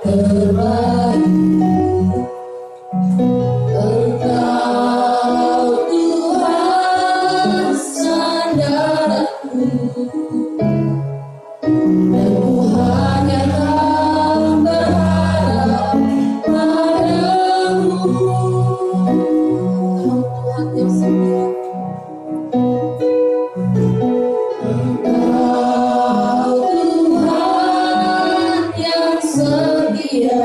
terbaik. Engkau Tuhan sandaranku, dan ku hanya akan berharap padamu. Tuhan yang setia, Engkau Tuhan yang setia,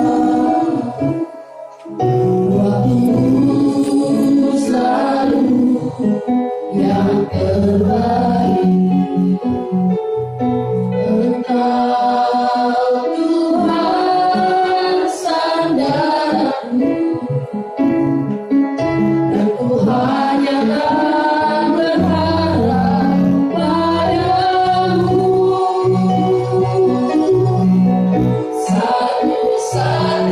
waktumu selalu yang terbaik. Engkau Tuhan sandaranku, dan ku hanya akan berharap padamu. Satu-satunya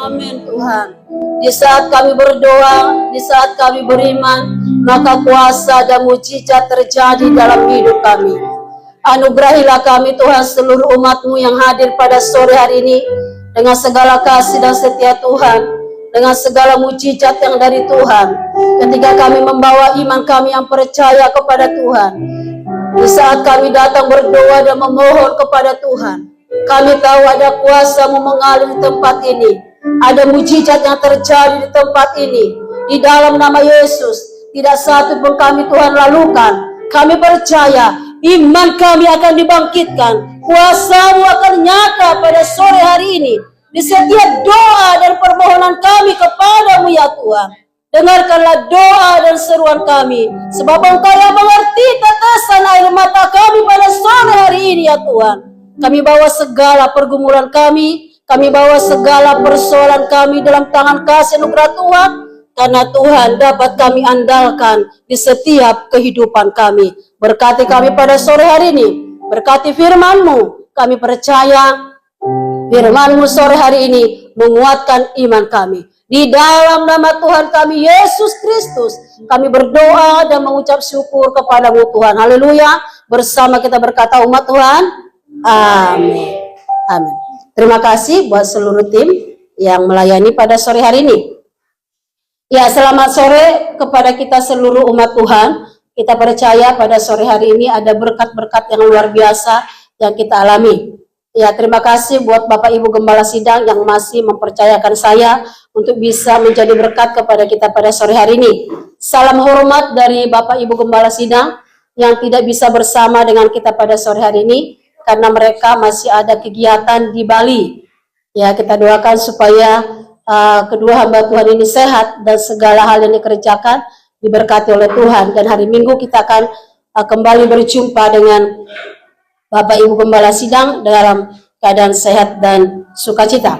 Amin Tuhan. Di saat kami berdoa, di saat kami beriman, maka kuasa dan mujizat terjadi dalam hidup kami. Anugerahilah kami Tuhan seluruh umat-Mu yang hadir pada sore hari ini dengan segala kasih dan setia Tuhan, dengan segala mujizat yang dari Tuhan. Ketika kami membawa iman kami yang percaya kepada Tuhan, di saat kami datang berdoa dan memohon kepada Tuhan, kami tahu ada kuasa-Mu mengalir di tempat ini. Ada mujizat yang terjadi di tempat ini. Di dalam nama Yesus, tidak satu pun kami Tuhan lalukan. Kami percaya iman kami akan dibangkitkan. Kuasa-Mu akan nyata pada sore hari ini. Di setiap doa dan permohonan kami kepada-Mu ya Tuhan. Dengarkanlah doa dan seruan kami. Sebab Engkau yang mengerti tetesan air mata kami pada sore hari ini ya Tuhan. Kami bawa segala pergumulan kami bawa segala persoalan kami dalam tangan kasih anugerah Tuhan, karena Tuhan dapat kami andalkan di setiap kehidupan kami. Berkati kami pada sore hari ini, berkati firman-Mu. Kami percaya firman-Mu sore hari ini menguatkan iman kami. Di dalam nama Tuhan kami Yesus Kristus, kami berdoa dan mengucap syukur kepada-Mu Tuhan. Haleluya. Bersama kita berkata umat Tuhan, amin. Amin. Terima kasih buat seluruh tim yang melayani pada sore hari ini. Ya, selamat sore kepada kita seluruh umat Tuhan. Kita percaya pada sore hari ini ada berkat-berkat yang luar biasa yang kita alami. Ya, terima kasih buat Bapak Ibu Gembala Sidang yang masih mempercayakan saya untuk bisa menjadi berkat kepada kita pada sore hari ini. Salam hormat dari Bapak Ibu Gembala Sidang yang tidak bisa bersama dengan kita pada sore hari ini, karena mereka masih ada kegiatan di Bali. Ya, kita doakan supaya kedua hamba Tuhan ini sehat dan segala hal yang dikerjakan diberkati oleh Tuhan. Dan hari Minggu kita akan kembali berjumpa dengan Bapak Ibu Gembala Sidang dalam keadaan sehat dan sukacita.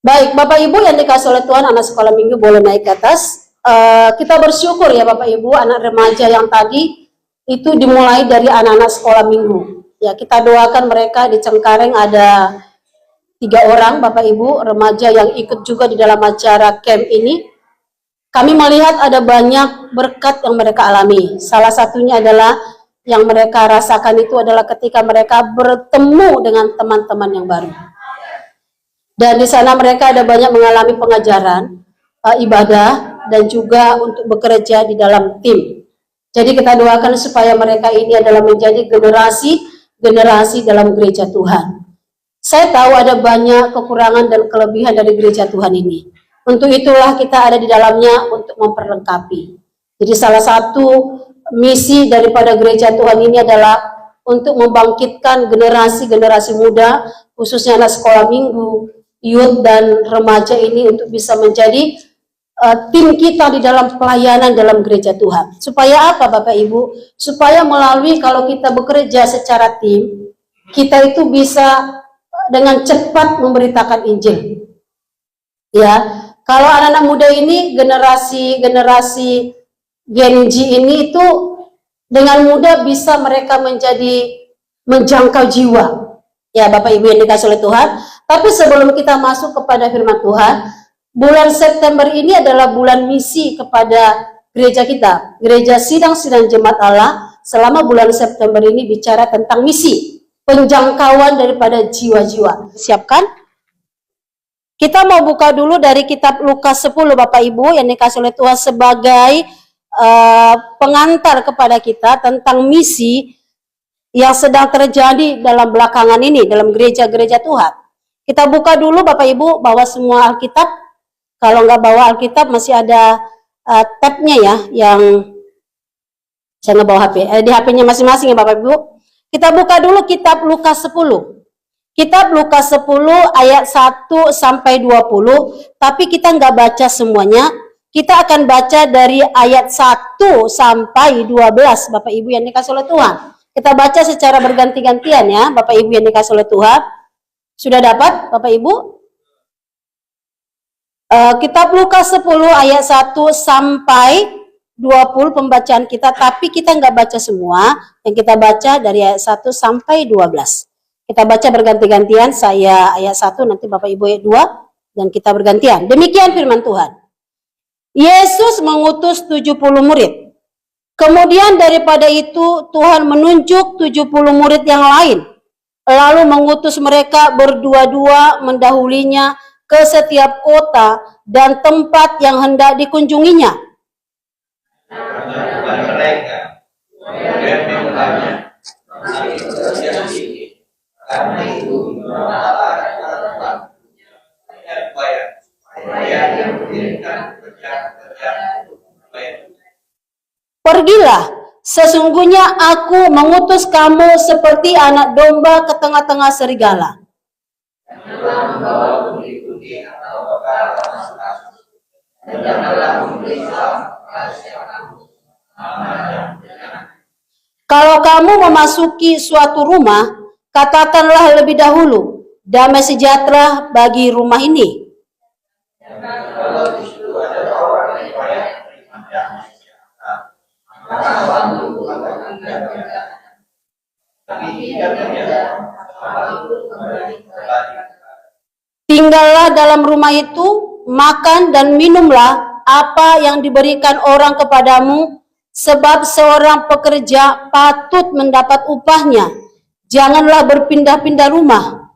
Baik, Bapak Ibu yang dikasih oleh Tuhan, anak sekolah minggu boleh naik ke atas. Kita bersyukur ya Bapak Ibu, anak remaja yang tadi itu dimulai dari anak-anak sekolah minggu. Ya, kita doakan mereka. Di Cengkareng ada 3 orang Bapak Ibu remaja yang ikut juga di dalam acara camp ini. Kami melihat ada banyak berkat yang mereka alami. Salah satunya adalah yang mereka rasakan itu adalah ketika mereka bertemu dengan teman-teman yang baru. Dan di sana mereka ada banyak mengalami pengajaran, ibadah, dan juga untuk bekerja di dalam tim. Jadi kita doakan supaya mereka ini adalah menjadi generasi dalam gereja Tuhan. Saya tahu ada banyak kekurangan dan kelebihan dari gereja Tuhan ini. Untuk itulah kita ada di dalamnya untuk memperlengkapi. Jadi salah satu misi daripada gereja Tuhan ini adalah untuk membangkitkan generasi muda, khususnya anak sekolah minggu, youth dan remaja ini untuk bisa menjadi tim kita di dalam pelayanan dalam gereja Tuhan. Supaya apa Bapak Ibu? Supaya melalui kalau kita bekerja secara tim, kita itu bisa dengan cepat memberitakan Injil. Ya, kalau anak-anak muda ini generasi Gen Z ini itu dengan mudah bisa mereka menjangkau jiwa. Ya Bapak Ibu yang dikasih oleh Tuhan. Tapi sebelum kita masuk kepada firman Tuhan, bulan September ini adalah bulan misi kepada gereja kita. Gereja Sidang Jemaat Allah selama bulan September ini bicara tentang misi, penjangkauan daripada jiwa-jiwa. Siapkan? Kita mau buka dulu dari kitab Lukas 10 Bapak Ibu yang dikasih oleh Tuhan sebagai pengantar kepada kita tentang misi yang sedang terjadi dalam belakangan ini dalam gereja-gereja Tuhan. Kita buka dulu Bapak Ibu, bawa semua Alkitab. Kalau nggak bawa Alkitab masih ada tabnya ya, yang saya nggak bawa HP. Di HP-nya masing-masing ya Bapak Ibu. Kita buka dulu kitab Lukas 10. Kitab Lukas 10 ayat 1 sampai 20, tapi kita nggak baca semuanya. Kita akan baca dari ayat 1 sampai 12, Bapak Ibu yang dikasih oleh Tuhan. Kita baca secara berganti-gantian ya, Bapak Ibu yang dikasih oleh Tuhan. Sudah dapat, Bapak Ibu? Kitab Lukas 10 ayat 1 sampai 20 pembacaan kita, tapi kita nggak baca semua. Yang kita baca dari ayat 1 sampai 12. Kita baca berganti-gantian, saya ayat 1, nanti Bapak Ibu ayat 2, dan kita bergantian. Demikian firman Tuhan. Yesus mengutus 70 murid. Kemudian daripada itu Tuhan menunjuk 70 murid yang lain. Lalu mengutus mereka berdua-dua mendahulinya ke setiap kota dan tempat yang hendak dikunjunginya. Karena itu pergilah, sesungguhnya aku mengutus kamu seperti anak domba ke tengah-tengah serigala. Kalau kamu memasuki suatu rumah, katakanlah lebih dahulu, damai sejahtera bagi rumah ini. Tinggallah dalam rumah itu, makan dan minumlah apa yang diberikan orang kepadamu, sebab seorang pekerja patut mendapat upahnya. Janganlah berpindah-pindah rumah.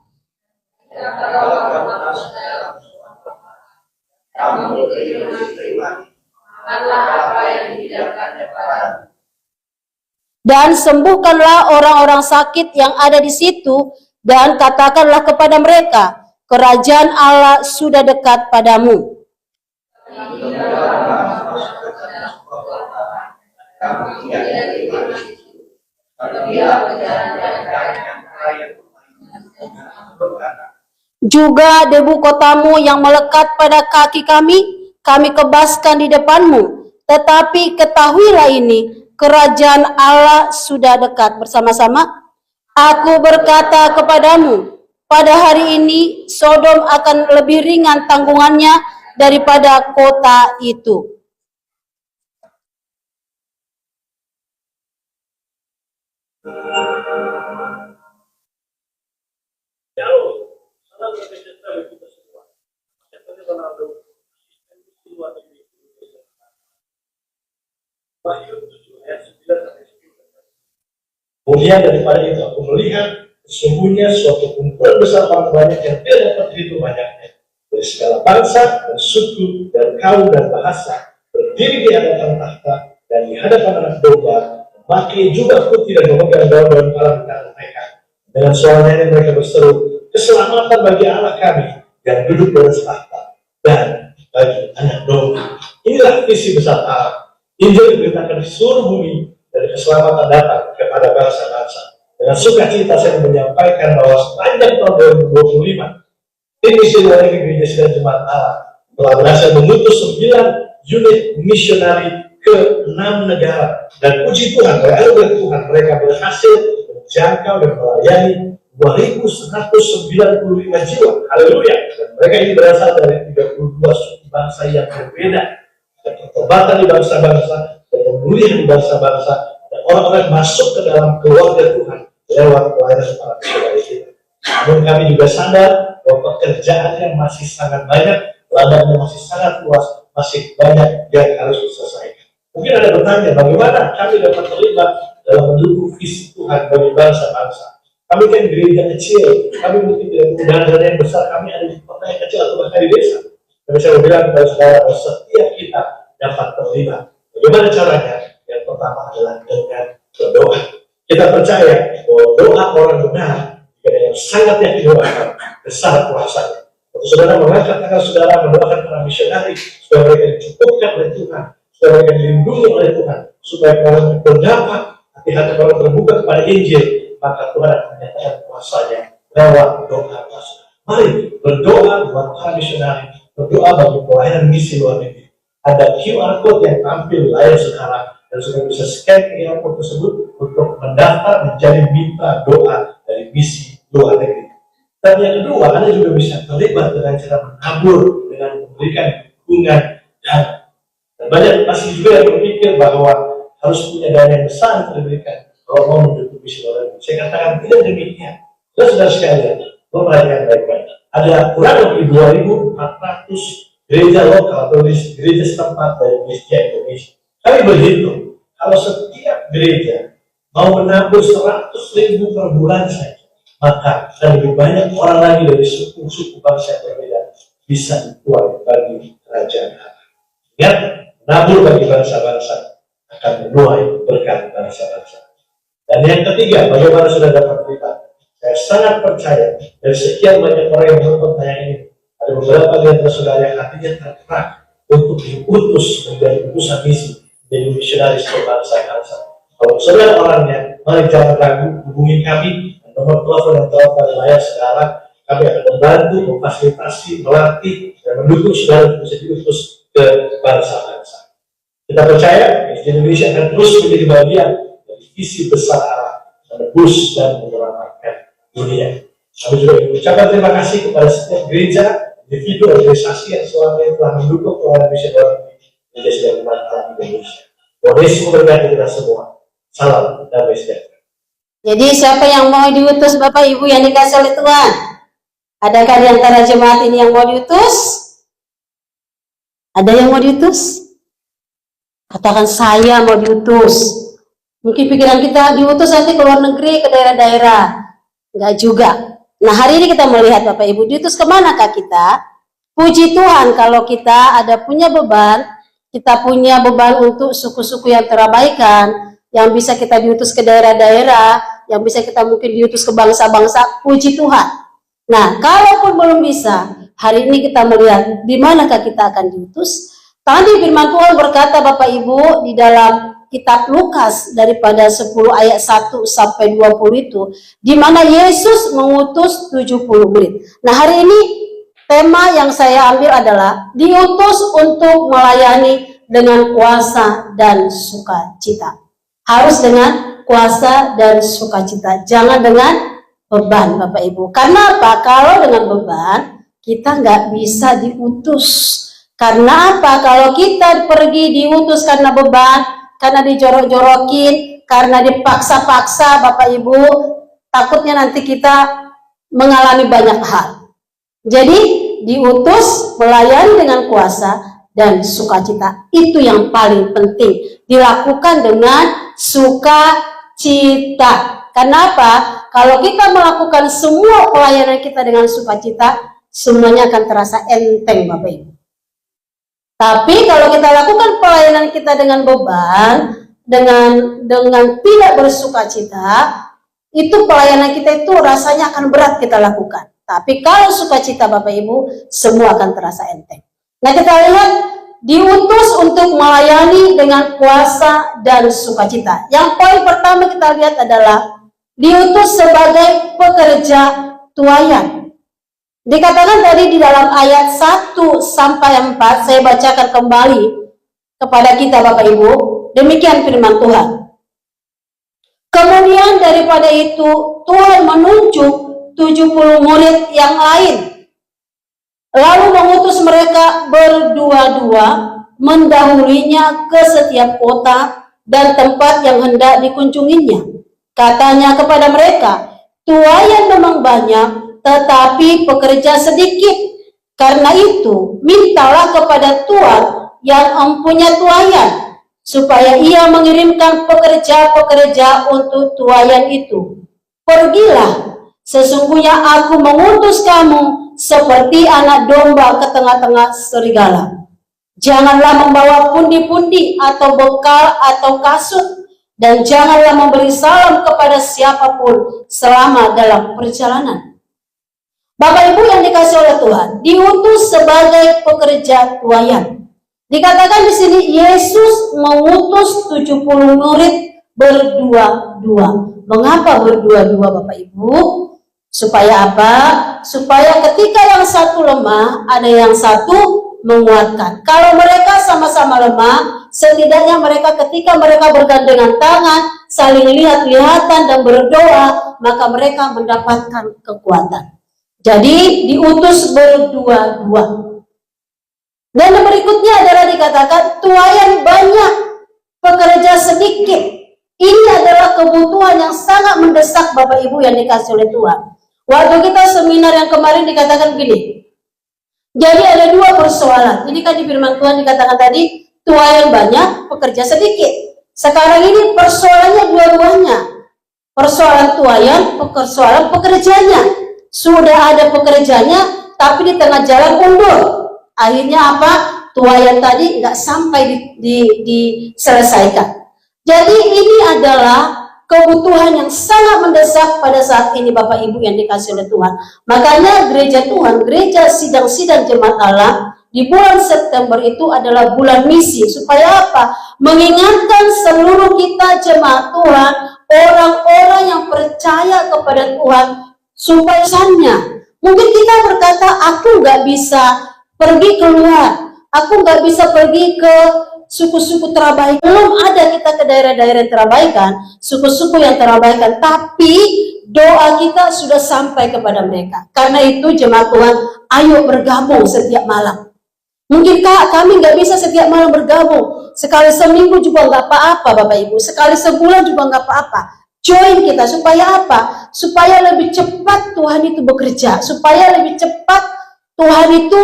Dan sembuhkanlah orang-orang sakit yang ada di situ, dan katakanlah kepada mereka, kerajaan Allah sudah dekat padamu. Juga debu kotamu yang melekat pada kaki kami kebaskan di depanmu. Tetapi ketahuilah ini, kerajaan Allah sudah dekat. Bersama-sama, aku berkata kepadamu, pada hari ini Sodom akan lebih ringan tanggungannya daripada kota itu. Kemudian daripada itu aku melihat sesungguhnya suatu kumpulan besar orang banyak yang tidak dapat dihitung banyaknya, dari segala bangsa dan suku dan kaum dan bahasa, berdiri di hadapan tahta dan di hadapan anak domba, memakai jubah putih dan memegang daun-daun palem di tangan mereka. Dengan suaranya mereka berseru, keselamatan bagi Allah kami yang duduk di atas tahta dan bagi anak domba. Inilah visi besar Allah. Injil diberitakan di seluruh bumi, dari keselamatan datang kepada bangsa-bangsa. Dengan sukacita saya menyampaikan bahwa sepanjang tahun 2025, tim misi luar negeri Gereja Sidang Jemaat Allah telah berhasil mengutus 9 unit misionari ke 6 negara. Dan puji Tuhan, oleh anugerah Tuhan, mereka berhasil menjangkau dan melayani 2.195 jiwa. Haleluya. Dan mereka ini berasal dari 32 suku bangsa yang berbeda. Dan pertobatan di bangsa-bangsa, dan pemulihan di bangsa-bangsa, dan orang-orang masuk ke dalam keluarga Tuhan lewat pelayanan para misionari kita. Namun kami juga sadar bahwa pekerjaannya masih sangat banyak, ladangnya masih sangat luas, masih banyak yang harus diselesaikan. Mungkin ada bertanya, bagaimana kami dapat terlibat dalam mendukung visi Tuhan bagi bangsa-bangsa? Kami kan gereja kecil, kami mungkin tidak punya dana yang besar, kami ada di kota yang kecil atau bahkan di desa. Tapi saya mau bilang kepada saudara, bahwa setiap kita dapat terlibat. Bagaimana caranya? Yang pertama adalah dengan berdoa. Kita percaya bahwa doa orang benar, jika dia yang sangat yakin akan besar kuasanya. Waktu saudara mengangkat tangan saudara mendoakan para misionari supaya mereka dicukupkan oleh Tuhan, supaya mereka dilindungi oleh Tuhan, supaya orang berdapat hati-hati orang terbuka kepada Injil, maka Tuhan akan menyatakan kuasanya lewat doa saudara. Mari berdoa buat para misionari, berdoa bagi pelayanan misi luar negeri. Ada QR code yang tampil di layar sekarang, dan saudara bisa scan QR code tersebut untuk mendaftar menjadi mitra doa dari misi luar negeri. Dan yang kedua, Anda juga bisa terlibat dengan cara menabur, dengan memberikan dukungan dana. Dan banyak masih juga yang berpikir bahwa harus punya dana yang besar untuk diberikan kalau mau mendukung misi luar negeri. Saya katakan tidak demikian. Saudara sekalian, perhatikan baik-baik. Ada kurang lebih 2.400 gereja lokal atau gereja setempat dari Indonesia. Kami berhitung, kalau setiap gereja mau menabur 100.000 per bulan saja, maka lebih banyak orang lagi dari suku-suku bangsa yang berbeda bisa dituai bagi kerajaan Allah. Ingat, menabur bagi bangsa-bangsa akan menuai berkat bangsa-bangsa. Dan yang ketiga, bagaimana sudah dapat terlibat? Saya sangat percaya dari sekian banyak orang yang menonton tayangan ini, ada beberapa di antara saudara yang hatinya tergerak untuk diutus menjadi utusan misi, menjadi misionaris ke bangsa-bangsa. Kalau saudara orangnya, mari jangan ragu, hubungi kami. Nomor telepon yang telah pada layar sekarang, kami akan membantu, memfasilitasi, melatih, dan mendukung saudara untuk bisa diutus ke bangsa-bangsa. Kita percaya Indonesia akan terus menjadi bagian dari visi besar Allah, menebus dan menyelamatkan dunia. Kami juga mengucapkan terima kasih kepada setiap gereja, individu, organisasi yang selama ini telah mendukung pelayanan misi luar negeri Indonesia dan umat Indonesia. Tuhan Yesus memberkati kita semua. Salam damai sejahtera. Jadi siapa yang mau diutus Bapak Ibu yang dikasih oleh Tuhan? Adakah di antara jemaat ini yang mau diutus? Ada yang mau diutus? Katakan saya mau diutus. Mungkin pikiran kita diutus nanti ke luar negeri, ke daerah-daerah. Enggak juga. Nah hari ini kita melihat Bapak Ibu diutus kemanakah kita? Puji Tuhan kalau kita ada punya beban, kita punya beban untuk suku-suku yang terabaikan, yang bisa kita diutus ke daerah-daerah, yang bisa kita mungkin diutus ke bangsa-bangsa, puji Tuhan. Nah, kalaupun belum bisa, hari ini kita melihat di manakah kita akan diutus. Tadi firman Tuhan berkata Bapak Ibu di dalam kitab Lukas daripada 10 ayat 1 sampai 20 itu, di mana Yesus mengutus 70 murid. Nah, hari ini tema yang saya ambil adalah diutus untuk melayani dengan kuasa dan sukacita. Harus dengan kuasa dan sukacita, jangan dengan beban Bapak Ibu. Karena apa? Kalau dengan beban, kita nggak bisa diutus. Karena apa? Kalau kita pergi diutus karena beban, karena dijorok-jorokin, karena dipaksa-paksa Bapak Ibu, takutnya nanti kita mengalami banyak hal. Jadi diutus melayani dengan kuasa dan sukacita. Itu yang paling penting. Dilakukan dengan sukacita. Kenapa? Kalau kita melakukan semua pelayanan kita dengan sukacita, semuanya akan terasa enteng Bapak Ibu. Tapi kalau kita lakukan pelayanan kita dengan beban, dengan tidak bersukacita, itu pelayanan kita itu rasanya akan berat kita lakukan. Tapi kalau sukacita Bapak Ibu, semua akan terasa enteng. Nah kita lihat, diutus untuk melayani dengan kuasa dan sukacita. Yang poin pertama kita lihat adalah diutus sebagai pekerja tuayan. Dikatakan tadi di dalam ayat 1 sampai 4, saya bacakan kembali kepada kita Bapak Ibu. Demikian firman Tuhan. Kemudian daripada itu Tuhan menunjuk 70 murid yang lain, lalu mengutus mereka berdua-dua mendahulinya ke setiap kota dan tempat yang hendak dikunjunginya. Katanya kepada mereka, tuayan memang banyak, tetapi pekerja sedikit. Karena itu, mintalah kepada Tuhan yang mempunyai tuayan, supaya ia mengirimkan pekerja-pekerja untuk tuayan itu. Pergilah, sesungguhnya aku mengutus kamu seperti anak domba ke tengah-tengah serigala. Janganlah membawa pundi-pundi atau bekal atau kasut, Dan janganlah memberi salam kepada siapapun selama dalam perjalanan. Bapak Ibu yang dikasih oleh Tuhan, diutus sebagai pekerja tuayan. Dikatakan di sini Yesus mengutus 70 murid berdua-dua. Mengapa berdua-dua Bapak Ibu? Supaya apa? Supaya ketika yang satu lemah, ada yang satu menguatkan. Kalau mereka sama-sama lemah, setidaknya mereka ketika mereka bergandengan tangan, saling lihat-lihatan dan berdoa, maka mereka mendapatkan kekuatan. Jadi diutus berdua-dua. Dan berikutnya adalah dikatakan tuayan banyak, pekerja sedikit. Ini adalah kebutuhan yang sangat mendesak Bapak Ibu yang dikasih oleh Tuhan. Waktu kita seminar yang kemarin dikatakan begini. Jadi ada dua persoalan. Ini kan di firman Tuhan dikatakan tadi, tuayan banyak, pekerja sedikit. Sekarang ini persoalannya dua-duanya. Persoalan tuayan, persoalan pekerjanya. Sudah ada pekerjanya, tapi di tengah jalan mundur. Akhirnya apa? Tuayan tadi nggak sampai diselesaikan. Jadi ini adalah kebutuhan yang sangat mendesak pada saat ini Bapak Ibu yang dikasih oleh Tuhan. Makanya gereja Tuhan, gereja sidang-sidang jemaat Allah di bulan September itu adalah bulan misi. Supaya apa? Mengingatkan seluruh kita jemaat Tuhan, orang-orang yang percaya kepada Tuhan, supaya misalnya, mungkin kita berkata, aku nggak bisa pergi keluar, aku nggak bisa pergi ke suku-suku terabaikan. Belum ada kita ke daerah-daerah yang terabaikan, suku-suku yang terabaikan, tapi doa kita sudah sampai kepada mereka. Karena itu jemaat Tuhan, ayo bergabung setiap malam. Mungkin kami nggak bisa setiap malam bergabung, sekali seminggu juga nggak apa-apa Bapak Ibu, sekali sebulan juga nggak apa-apa. Join kita, supaya apa? Supaya lebih cepat Tuhan itu bekerja, supaya lebih cepat Tuhan itu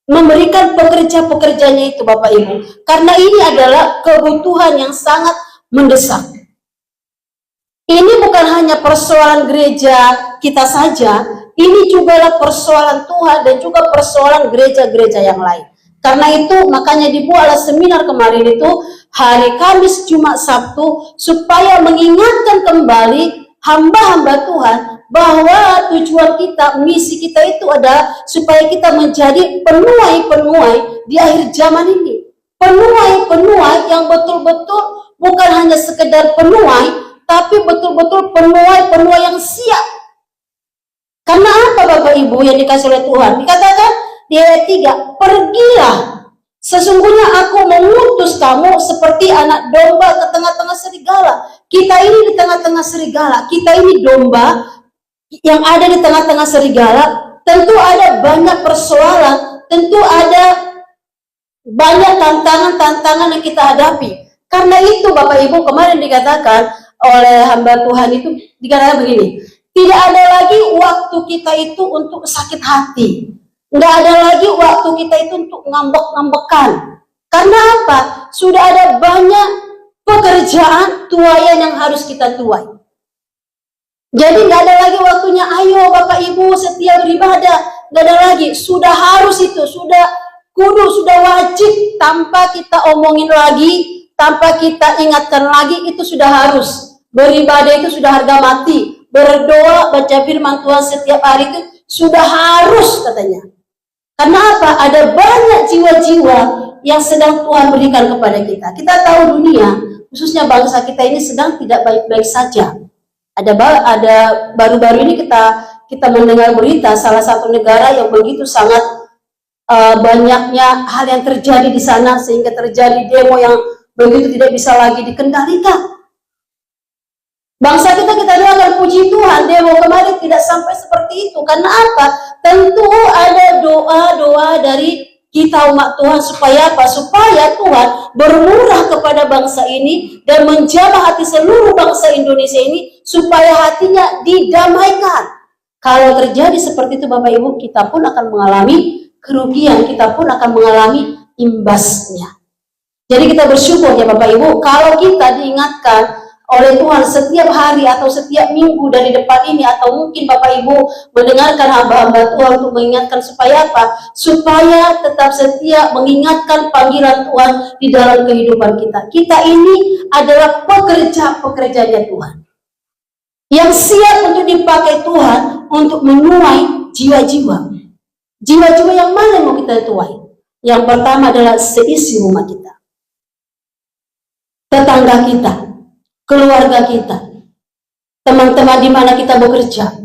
memberikan pekerja-pekerjanya itu Bapak Ibu. Karena ini adalah kebutuhan yang sangat mendesak. Ini bukan hanya persoalan gereja kita saja, ini juga adalah persoalan Tuhan dan juga persoalan gereja-gereja yang lain. Karena itu makanya dibuatlah seminar kemarin itu hari Kamis, Jumat, Sabtu, supaya mengingatkan kembali hamba-hamba Tuhan bahwa tujuan kita, misi kita itu adalah supaya kita menjadi penuai-penuai di akhir zaman ini. Penuai-penuai yang betul-betul bukan hanya sekedar penuai, tapi betul-betul penuai-penuai yang siap. Karena apa Bapak Ibu yang dikasih oleh Tuhan? Dikatakan di ayat 3, pergilah. Sesungguhnya aku mengutus kamu seperti anak domba ke tengah-tengah serigala. Kita ini di tengah-tengah serigala. Kita ini domba yang ada di tengah-tengah serigala. Tentu ada banyak persoalan. Tentu ada banyak tantangan-tantangan yang kita hadapi. Karena itu Bapak Ibu kemarin dikatakan oleh hamba Tuhan itu, dikatakan begini. Tidak ada lagi waktu kita itu untuk sakit hati. Nggak ada lagi waktu kita itu untuk ngambek-ngambekan. Karena apa? Sudah ada banyak pekerjaan tuayan yang harus kita tuai. Jadi nggak ada lagi waktunya, ayo Bapak Ibu setia beribadah. Nggak ada lagi, sudah harus itu, sudah kudu, sudah wajib, tanpa kita omongin lagi, tanpa kita ingatkan lagi, itu sudah harus. Beribadah itu sudah harga mati. Berdoa, baca firman Tuhan setiap hari itu sudah harus katanya. Karena apa? Ada banyak jiwa-jiwa yang sedang Tuhan berikan kepada kita. Kita tahu dunia, khususnya bangsa kita ini sedang tidak baik-baik saja. Ada baru-baru ini kita mendengar berita salah satu negara yang begitu sangat banyaknya hal yang terjadi di sana sehingga terjadi demo yang begitu tidak bisa lagi dikendalikan. Bangsa kita doakan, puji Tuhan, demo kemarin tidak sampai seperti itu. Karena apa? Tentu ada doa-doa dari kita umat Tuhan supaya apa? Supaya Tuhan bermurah kepada bangsa ini dan menjamah hati seluruh bangsa Indonesia ini supaya hatinya didamaikan. Kalau terjadi seperti itu Bapak Ibu, kita pun akan mengalami kerugian, kita pun akan mengalami imbasnya. Jadi kita bersyukur ya Bapak Ibu, kalau kita diingatkan oleh Tuhan setiap hari atau setiap minggu dari depan ini, atau mungkin Bapak Ibu mendengarkan hamba-hamba Tuhan untuk mengingatkan supaya apa? Supaya tetap setia mengingatkan panggilan Tuhan di dalam kehidupan kita. Kita ini adalah pekerja-pekerjanya Tuhan yang siap untuk dipakai Tuhan untuk menuai jiwa-jiwa. Jiwa-jiwa yang mana mau kita tuai? Yang pertama adalah seisi rumah kita, tetangga kita, keluarga kita, teman-teman di mana kita bekerja.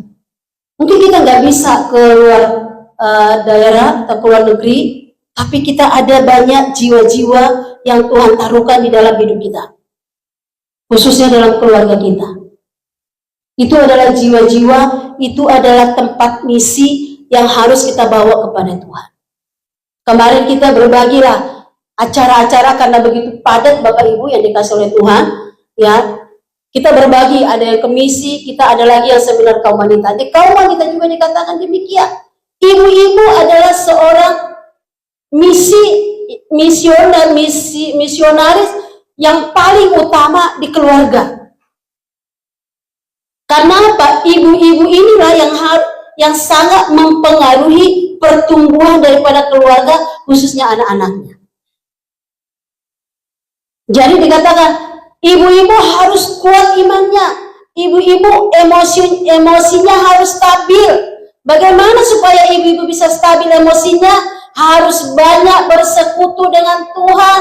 Mungkin kita nggak bisa keluar daerah atau keluar negeri, tapi kita ada banyak jiwa-jiwa yang Tuhan taruhkan di dalam hidup kita, khususnya dalam keluarga kita. Itu adalah jiwa-jiwa, itu adalah tempat misi yang harus kita bawa kepada Tuhan. Kemarin kita berbagilah acara-acara karena begitu padat Bapak Ibu yang dikasih oleh Tuhan, ya. Kita berbagi, ada yang ke misi, kita ada lagi yang seminar kaum wanita. Di kaum wanita juga dikatakan demikian. Ibu-ibu adalah seorang misionaris yang paling utama di keluarga. Karena apa? Ibu-ibu inilah yang sangat mempengaruhi pertumbuhan daripada keluarga, khususnya anak-anaknya. Jadi dikatakan ibu-ibu harus kuat imannya, ibu-ibu emosinya harus stabil. Bagaimana supaya ibu-ibu bisa stabil emosinya? Harus banyak bersekutu dengan Tuhan.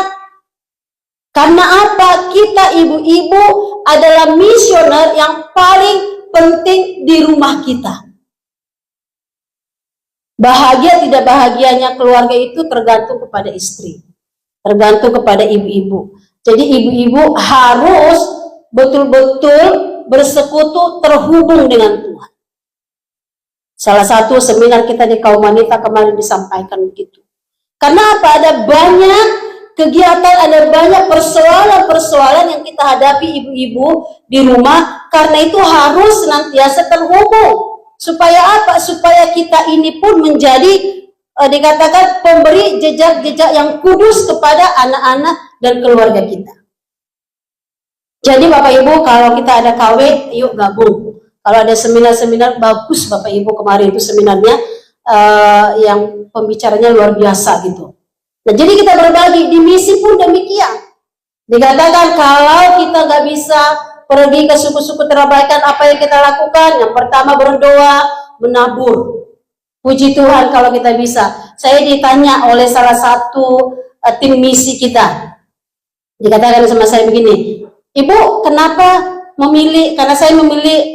Karena apa? Kita ibu-ibu adalah misioner yang paling penting di rumah kita. Bahagia tidak bahagianya keluarga itu tergantung kepada istri, tergantung kepada ibu-ibu. Jadi ibu-ibu harus betul-betul bersekutu, terhubung dengan Tuhan. Salah satu seminar kita di kaum wanita kemarin disampaikan begitu. Karena apa? Ada banyak kegiatan, ada banyak persoalan-persoalan yang kita hadapi ibu-ibu di rumah. Karena itu harus senantiasa terhubung. Supaya apa? Supaya kita ini pun menjadi dikatakan pemberi jejak-jejak yang kudus kepada anak-anak dan keluarga kita. Jadi Bapak Ibu, kalau kita ada KW, yuk gabung. Kalau ada seminar-seminar, bagus Bapak Ibu, kemarin itu seminarnya yang pembicaranya luar biasa gitu. Nah, jadi kita berbagi, di misi pun demikian. Dikatakan kalau kita nggak bisa pergi ke suku-suku terabaikan, apa yang kita lakukan? Yang pertama berdoa, menabur. Puji Tuhan kalau kita bisa. Saya ditanya oleh salah satu tim misi kita. Dikatakan sama saya begini, Ibu kenapa memilih, karena saya memilih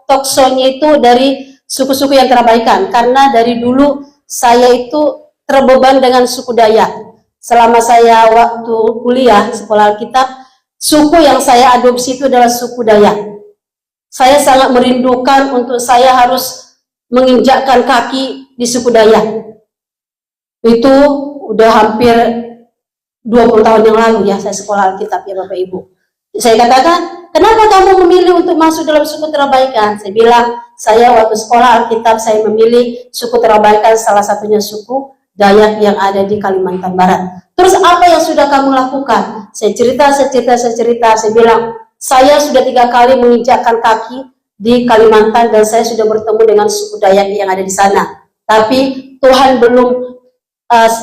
talk show-nya itu dari suku-suku yang terabaikan. Karena dari dulu saya itu terbeban dengan suku Dayak. Selama saya waktu kuliah, sekolah Alkitab, suku yang saya adopsi itu adalah suku Dayak. Saya sangat merindukan untuk saya harus menginjakkan kaki di suku Dayak. Itu udah hampir 20 tahun yang lalu ya, saya sekolah Alkitab ya Bapak Ibu. Saya katakan, kenapa kamu memilih untuk masuk dalam suku terabaikan? Saya bilang, saya waktu sekolah Alkitab saya memilih suku terabaikan, salah satunya suku Dayak yang ada di Kalimantan Barat. Terus apa yang sudah kamu lakukan? Saya cerita, saya bilang, saya sudah 3 kali menginjakkan kaki di Kalimantan dan saya sudah bertemu dengan suku Dayak yang ada di sana. Tapi Tuhan belum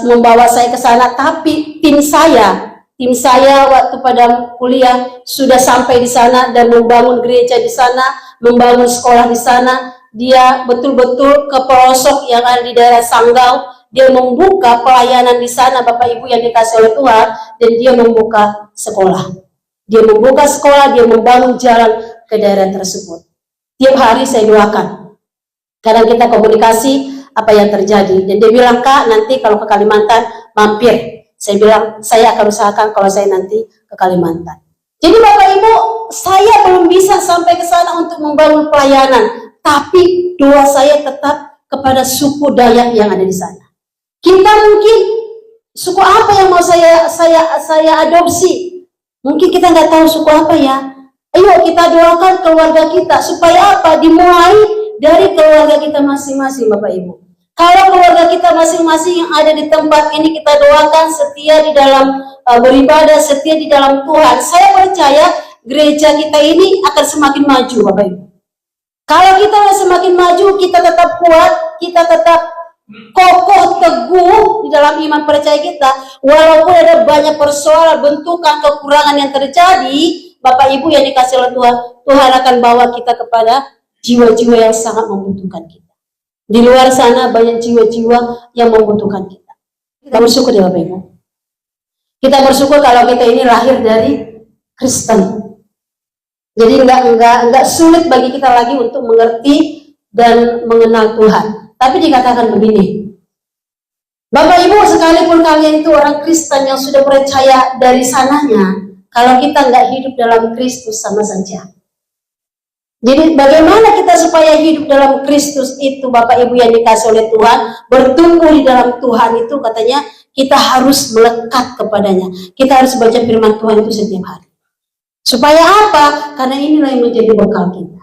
membawa saya ke sana, tapi tim saya waktu pada kuliah sudah sampai di sana dan membangun gereja di sana, membangun sekolah di sana. Dia betul-betul ke pelosok yang ada di daerah Sanggau. Dia membuka pelayanan di sana Bapak Ibu yang dikasih oleh Tuhan, dan dia membuka sekolah. Dia membuka sekolah, dia membangun jalan ke daerah tersebut. Tiap hari saya doakan. Kadang kita komunikasi apa yang terjadi. Dan dia bilang, Kak, nanti kalau ke Kalimantan mampir. Saya bilang, saya akan usahakan kalau saya nanti ke Kalimantan. Jadi Bapak Ibu, saya belum bisa sampai ke sana untuk membangun pelayanan. Tapi doa saya tetap kepada suku Dayak yang ada di sana. Kita mungkin suku apa yang mau saya adopsi? Mungkin kita nggak tahu suku apa ya. Ayo kita doakan keluarga kita supaya apa? Dimulai dari keluarga kita masing-masing Bapak Ibu. Kalau keluarga kita masing-masing yang ada di tempat ini kita doakan setia di dalam beribadah, setia di dalam Tuhan. Saya percaya gereja kita ini akan semakin maju, Bapak Ibu. Kalau kita semakin maju, kita tetap kuat, kita tetap kokoh, teguh di dalam iman percaya kita, walaupun ada banyak persoalan, bentukan, kekurangan yang terjadi, Bapak Ibu yang dikasih oleh Tuhan, Tuhan akan bawa kita kepada jiwa-jiwa yang sangat membutuhkan kita. Di luar sana banyak jiwa-jiwa yang membutuhkan kita. Kita bersyukur ya Bapak Ibu. Kita bersyukur kalau kita ini lahir dari Kristen. Jadi enggak sulit bagi kita lagi untuk mengerti dan mengenal Tuhan. Tapi dikatakan begini, Bapak Ibu, sekalipun kalian itu orang Kristen yang sudah percaya dari sananya, kalau kita enggak hidup dalam Kristus sama saja. Jadi bagaimana kita supaya hidup dalam Kristus itu, Bapak Ibu yang dikasih oleh Tuhan, bertumbuh di dalam Tuhan itu, katanya kita harus melekat kepadanya. Kita harus baca firman Tuhan itu setiap hari. Supaya apa? Karena inilah yang menjadi bekal kita.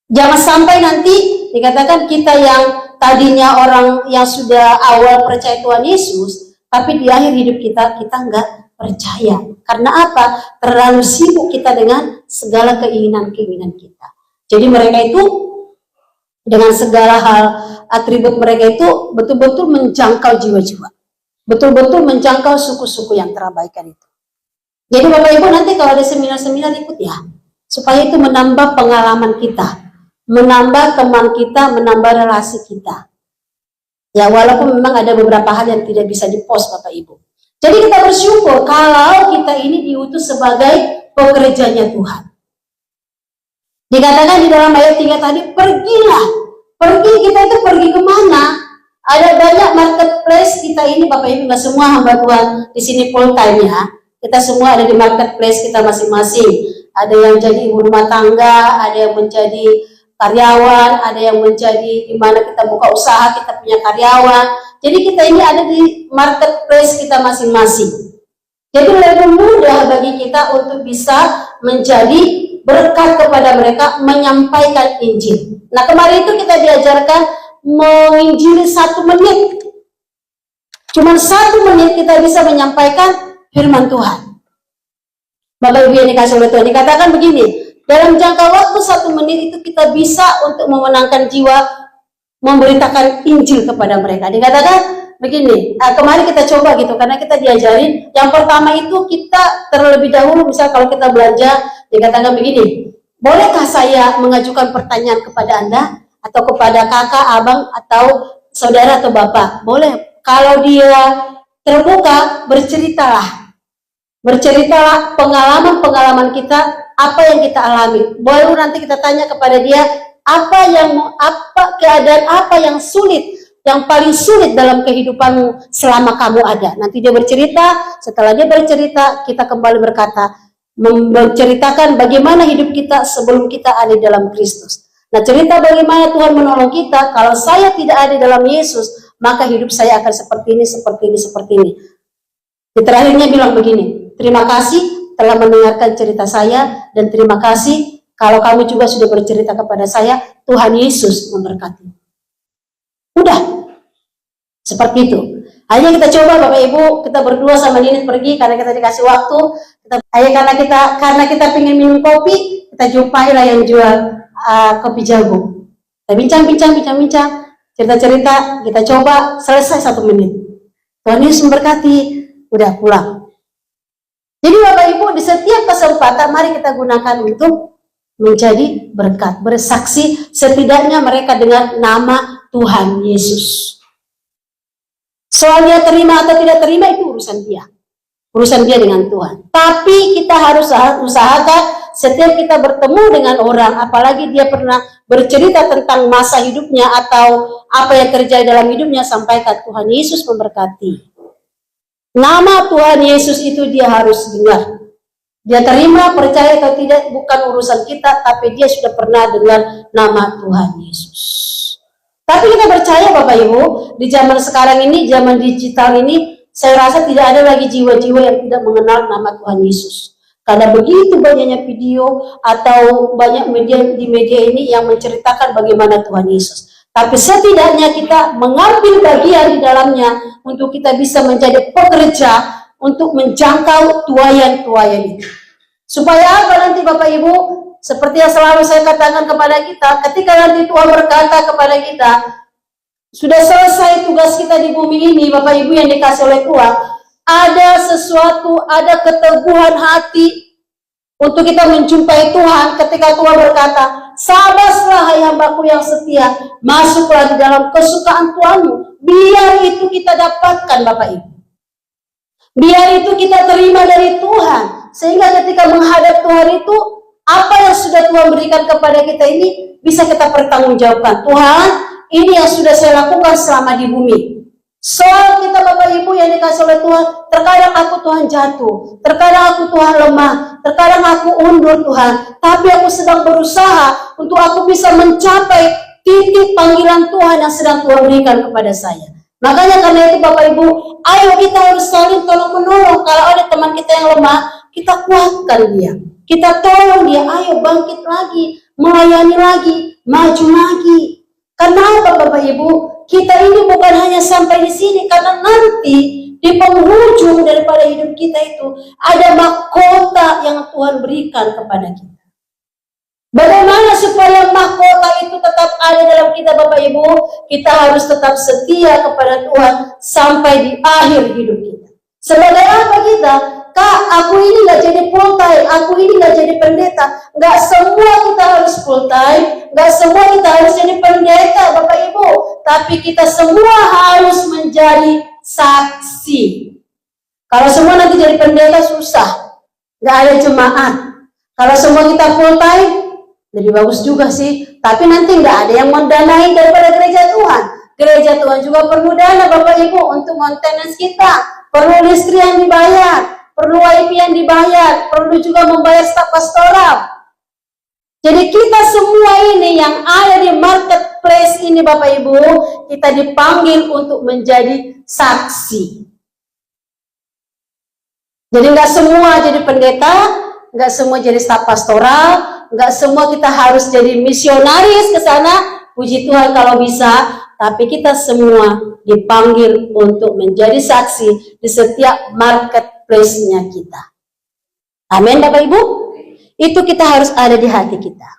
Jangan sampai nanti dikatakan kita yang tadinya orang yang sudah awal percaya Tuhan Yesus, tapi di akhir hidup kita enggak percaya. Karena apa? Terlalu sibuk kita dengan segala keinginan-keinginan kita. Jadi mereka itu dengan segala hal atribut mereka itu betul-betul menjangkau jiwa-jiwa. Betul-betul menjangkau suku-suku yang terabaikan itu. Jadi Bapak Ibu nanti kalau ada seminar-seminar ikut ya, supaya itu menambah pengalaman kita, menambah teman kita, menambah relasi kita. Ya walaupun memang ada beberapa hal yang tidak bisa dipost Bapak Ibu. Jadi kita bersyukur kalau kita ini diutus sebagai pekerjanya Tuhan. Dikatakan di dalam ayat 3 tadi, pergilah. Pergi, kita itu pergi kemana? Ada banyak marketplace kita ini Bapak Ibu, nggak semua hamba Tuhan di sini full time ya. Kita semua ada di marketplace kita masing-masing. Ada yang jadi ibu rumah tangga, ada yang menjadi karyawan, ada yang menjadi di mana kita buka usaha, kita punya karyawan. Jadi kita ini ada di marketplace kita masing-masing. Jadi lebih mudah bagi kita untuk bisa menjadi berkat kepada mereka, menyampaikan Injil. Nah kemarin itu kita diajarkan menginjili 1 menit. Cuma 1 menit kita bisa menyampaikan firman Tuhan. Bapak Ibu yang dikasih oleh Tuhan, dikatakan begini, dalam jangka waktu 1 menit itu kita bisa untuk memenangkan jiwa, memberitakan Injil kepada mereka. Dikatakan begini, kemarin kita coba gitu, karena kita diajarin, yang pertama itu kita terlebih dahulu, misal kalau kita belanja, dikatakan begini, bolehkah saya mengajukan pertanyaan kepada Anda, atau kepada kakak, abang, atau saudara atau bapak? Boleh. Kalau dia terbuka, berceritalah pengalaman kita, apa yang kita alami. Baru nanti kita tanya kepada dia, keadaan apa yang sulit, yang paling sulit dalam kehidupanmu selama kamu ada. Nanti dia bercerita, setelah dia bercerita, kita kembali berkata, menceritakan bagaimana hidup kita sebelum kita ada dalam Kristus. Nah, cerita bagaimana Tuhan menolong kita, kalau saya tidak ada dalam Yesus, maka hidup saya akan seperti ini, seperti ini, seperti ini. Di terakhirnya bilang begini, terima kasih telah mendengarkan cerita saya, dan terima kasih kalau kamu juga sudah bercerita kepada saya, Tuhan Yesus memberkati. Udah, seperti itu. Hanya kita coba Bapak Ibu, kita berdua sama Nini pergi karena kita dikasih waktu. Karena kita pengen minum kopi, kita jumpailah yang jual kopi jagung. Kita bincang, cerita-cerita, kita coba, selesai 1 menit. Tuhan Yesus memberkati, udah pulang. Jadi Bapak Ibu, di setiap kesempatan mari kita gunakan untuk menjadi berkat, bersaksi setidaknya mereka dengan nama Tuhan Yesus. Soal dia terima atau tidak terima itu urusan dia. Urusan dia dengan Tuhan. Tapi kita harus usahakan setiap kita bertemu dengan orang, apalagi dia pernah bercerita tentang masa hidupnya atau apa yang terjadi dalam hidupnya, sampaikan Tuhan Yesus memberkati. Nama Tuhan Yesus itu dia harus dengar. Dia terima, percaya atau tidak, bukan urusan kita, tapi dia sudah pernah dengar nama Tuhan Yesus. Tapi kita percaya Bapak Ibu, di zaman sekarang ini, zaman digital ini, saya rasa tidak ada lagi jiwa-jiwa yang tidak mengenal nama Tuhan Yesus. Karena begitu banyaknya video atau banyak media di media ini yang menceritakan bagaimana Tuhan Yesus. Tapi setidaknya kita mengambil bagian di dalamnya untuk kita bisa menjadi pekerja untuk menjangkau tuayan-tuayan itu. Supaya apa nanti Bapak Ibu? Seperti yang selalu saya katakan kepada kita, ketika nanti Tuhan berkata kepada kita, sudah selesai tugas kita di bumi ini, Bapak Ibu yang dikasih oleh Tuhan, ada sesuatu, ada keteguhan hati untuk kita menjumpai Tuhan ketika Tuhan berkata, sabarlah hai hambaku yang setia, masuklah di dalam kesukaan Tuhanmu. Biar itu kita dapatkan Bapak Ibu. Biar itu kita terima dari Tuhan. Sehingga ketika menghadap Tuhan itu, apa yang sudah Tuhan berikan kepada kita ini bisa kita pertanggungjawabkan. Tuhan, ini yang sudah saya lakukan selama di bumi. Soal kita Bapak Ibu yang dikasih oleh Tuhan, terkadang aku Tuhan jatuh, terkadang aku Tuhan lemah, terkadang aku undur Tuhan, tapi aku sedang berusaha untuk aku bisa mencapai titik panggilan Tuhan yang sedang Tuhan berikan kepada saya. Makanya karena itu Bapak Ibu, ayo kita harus saling tolong menolong. Kalau ada teman kita yang lemah, kita kuatkan dia, kita tolong dia, ayo bangkit lagi, melayani lagi, maju lagi. Kenapa Bapak Ibu? Kita ini bukan hanya sampai di sini, karena nanti di penghujung daripada hidup kita itu ada mahkota yang Tuhan berikan kepada kita. Bagaimana supaya mahkota itu tetap ada dalam kita Bapak Ibu? Kita harus tetap setia kepada Tuhan sampai di akhir hidup kita. Sebagai apa kita? Kak, aku ini gak jadi full time, aku ini gak jadi pendeta. Gak semua kita harus full time, gak semua kita harus jadi pendeta Bapak Ibu. Tapi kita semua harus menjadi saksi. Kalau semua nanti jadi pendeta susah, gak ada jemaat. Kalau semua kita full time, lebih bagus juga sih. Tapi nanti gak ada yang mendanai daripada gereja Tuhan. Gereja Tuhan juga perlu dana Bapak Ibu untuk maintenance kita. Perlu listrik yang dibayar, perlu WiFi yang dibayar, perlu juga membayar staf pastoral. Jadi kita semua ini yang ada di marketplace ini Bapak Ibu, kita dipanggil untuk menjadi saksi. Jadi nggak semua jadi pendeta, nggak semua jadi staf pastoral, nggak semua kita harus jadi misionaris ke sana. Puji Tuhan kalau bisa, tapi kita semua dipanggil untuk menjadi saksi di setiap marketplace-nya kita. Amin Bapak Ibu. Itu kita harus ada di hati kita.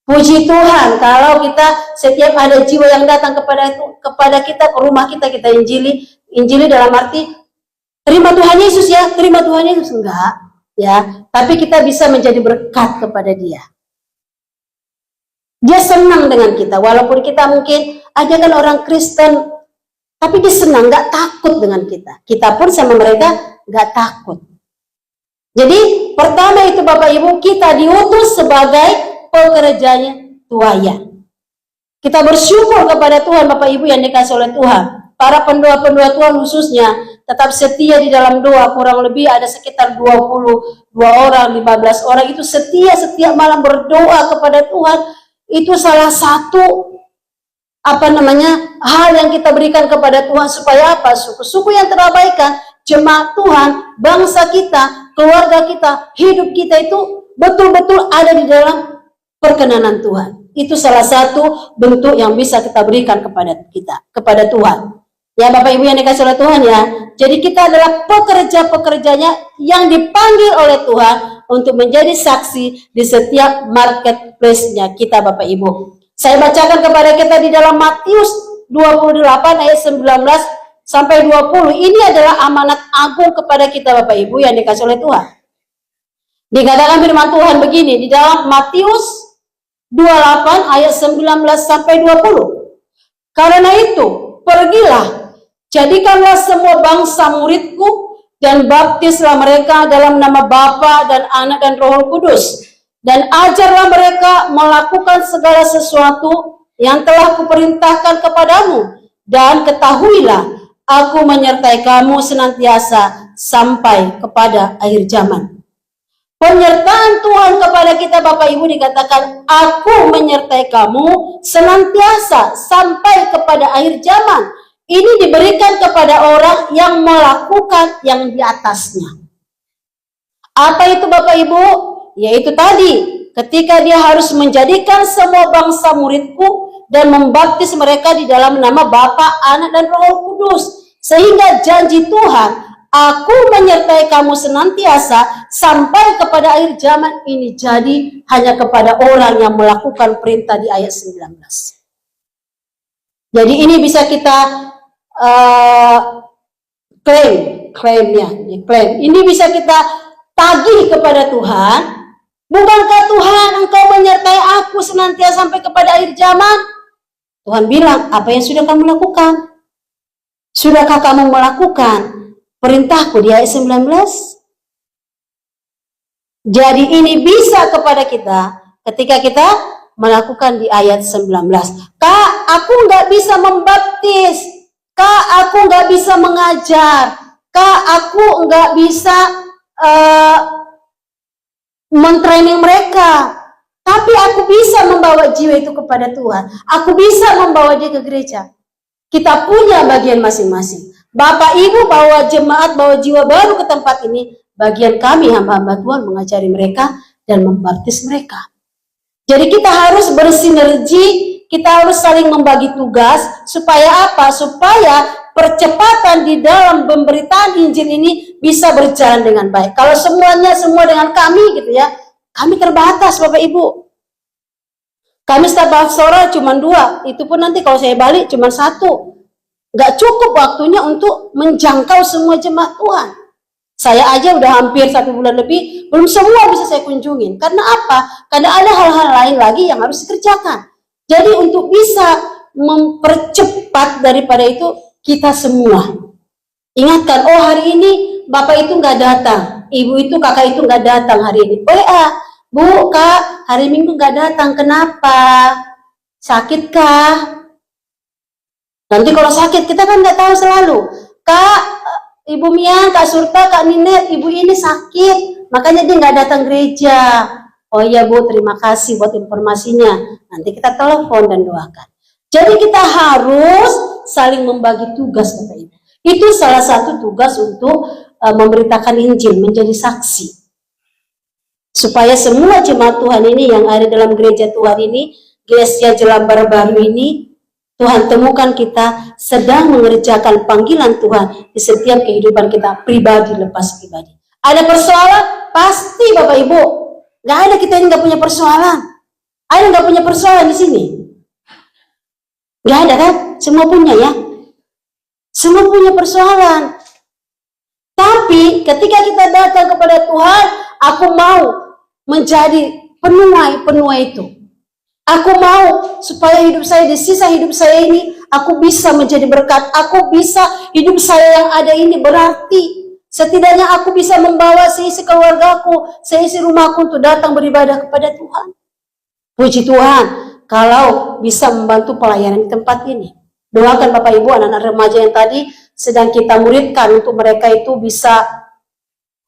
Puji Tuhan kalau kita setiap ada jiwa yang datang kepada kita, ke rumah kita, kita injili dalam arti terima Tuhan Yesus ya, terima Tuhan Yesus, enggak ya, tapi kita bisa menjadi berkat kepada dia. Dia senang dengan kita, walaupun kita mungkin aja kan orang Kristen, tapi dia senang, gak takut dengan kita. Kita pun sama mereka gak takut. Jadi pertama itu Bapak Ibu, kita diutus sebagai pekerjanya tuayan. Kita bersyukur kepada Tuhan Bapak Ibu yang dikasih oleh Tuhan. Para pendua-pendua Tuhan khususnya tetap setia di dalam doa. Kurang lebih ada sekitar 22 orang, 15 orang itu setia setiap malam berdoa kepada Tuhan. Itu salah satu hal yang kita berikan kepada Tuhan supaya apa? Suku-suku yang terabaikan, jemaat Tuhan, bangsa kita, keluarga kita, hidup kita itu betul-betul ada di dalam perkenanan Tuhan. Itu salah satu bentuk yang bisa kita berikan kepada Tuhan. Ya Bapak Ibu yang dikasih oleh Tuhan ya. Jadi kita adalah pekerja-pekerjanya yang dipanggil oleh Tuhan untuk menjadi saksi di setiap marketplace-nya kita Bapak Ibu. Saya bacakan kepada kita di dalam Matius 28 ayat 19 sampai 20. Ini adalah amanat agung kepada kita Bapak Ibu yang dikasih oleh Tuhan. Dikatakan firman Tuhan begini di dalam Matius 28 ayat 19 sampai 20. Karena itu, pergilah, jadikanlah semua bangsa muridku dan baptislah mereka dalam nama Bapa dan Anak dan Roh Kudus. Dan ajarlah mereka melakukan segala sesuatu yang telah kuperintahkan kepadamu. Dan ketahuilah, aku menyertai kamu senantiasa sampai kepada akhir zaman. Penyertaan Tuhan kepada kita Bapak Ibu dikatakan, aku menyertai kamu senantiasa sampai kepada akhir zaman. Ini diberikan kepada orang yang melakukan yang di atasnya. Apa itu Bapak Ibu? Yaitu tadi, ketika dia harus menjadikan semua bangsa muridku dan membaptis mereka di dalam nama Bapa, Anak, dan Roh Kudus. Sehingga janji Tuhan, Aku menyertai kamu senantiasa sampai kepada akhir zaman ini jadi hanya kepada orang yang melakukan perintah di ayat 19. Jadi ini bisa kita klaim. Ini bisa kita tagih kepada Tuhan. Bukankah Tuhan engkau menyertai aku senantiasa sampai kepada akhir zaman? Tuhan bilang, apa yang sudah kamu lakukan? Sudahkah kamu melakukan perintahku di ayat 19? Jadi ini bisa kepada kita ketika kita melakukan di ayat 19. Kak, aku nggak bisa membaptis. Kak, aku nggak bisa mengajar. Kak, aku nggak bisa mentraining mereka. Tapi aku bisa membawa jiwa itu kepada Tuhan. Aku bisa membawa dia ke gereja. Kita punya bagian masing-masing. Bapak Ibu bawa jemaat, bawa jiwa baru ke tempat ini. Bagian kami hamba-hamba Tuhan mengajari mereka dan membaptis mereka. Jadi kita harus bersinergi, kita harus saling membagi tugas. Supaya apa? Supaya percepatan di dalam pemberitaan Injil ini bisa berjalan dengan baik. Kalau semua dengan kami gitu ya, kami terbatas Bapak Ibu. Kami staf pastoral cuma 2, itu pun nanti kalau saya balik cuma 1. Nggak cukup waktunya untuk menjangkau semua jemaat Tuhan. Saya aja udah hampir 1 bulan lebih, belum semua bisa saya kunjungin. Karena apa? Karena ada hal-hal lain lagi yang harus dikerjakan. Jadi untuk bisa mempercepat daripada itu, kita semua ingatkan, oh hari ini Bapak itu nggak datang, Ibu itu, Kakak itu nggak datang hari ini. Bu, Kak, hari Minggu nggak datang, kenapa? Sakitkah? Nanti kalau sakit, kita kan nggak tahu selalu. Kak, Ibu Mia, Kak Surta, Kak Ninet, Ibu ini sakit, makanya dia nggak datang gereja. Oh iya Bu, terima kasih buat informasinya. Nanti kita telepon dan doakan. Jadi kita harus saling membagi tugas, Bapak Ibu. Itu salah satu tugas untuk memberitakan Injil, menjadi saksi. Supaya semua jemaat Tuhan ini yang ada dalam gereja Tuhan ini, Gereja Jelambar Baru ini, Tuhan temukan kita sedang mengerjakan panggilan Tuhan di setiap kehidupan kita, pribadi lepas pribadi. Ada persoalan? Pasti Bapak Ibu. Gak ada kita yang gak punya persoalan. Ada yang gak punya persoalan di sini? Gak ada kan? Semua punya ya? Semua punya persoalan. Tapi ketika kita datang kepada Tuhan, aku mau menjadi penuai itu. Aku mau supaya hidup saya, di sisa hidup saya ini, aku bisa menjadi berkat. Aku bisa, hidup saya yang ada ini berarti. Setidaknya aku bisa membawa seisi keluargaku, seisi rumahku untuk datang beribadah kepada Tuhan. Puji Tuhan, kalau bisa membantu pelayanan di tempat ini. Doakan Bapak Ibu, anak-anak remaja yang tadi sedang kita muridkan untuk mereka itu bisa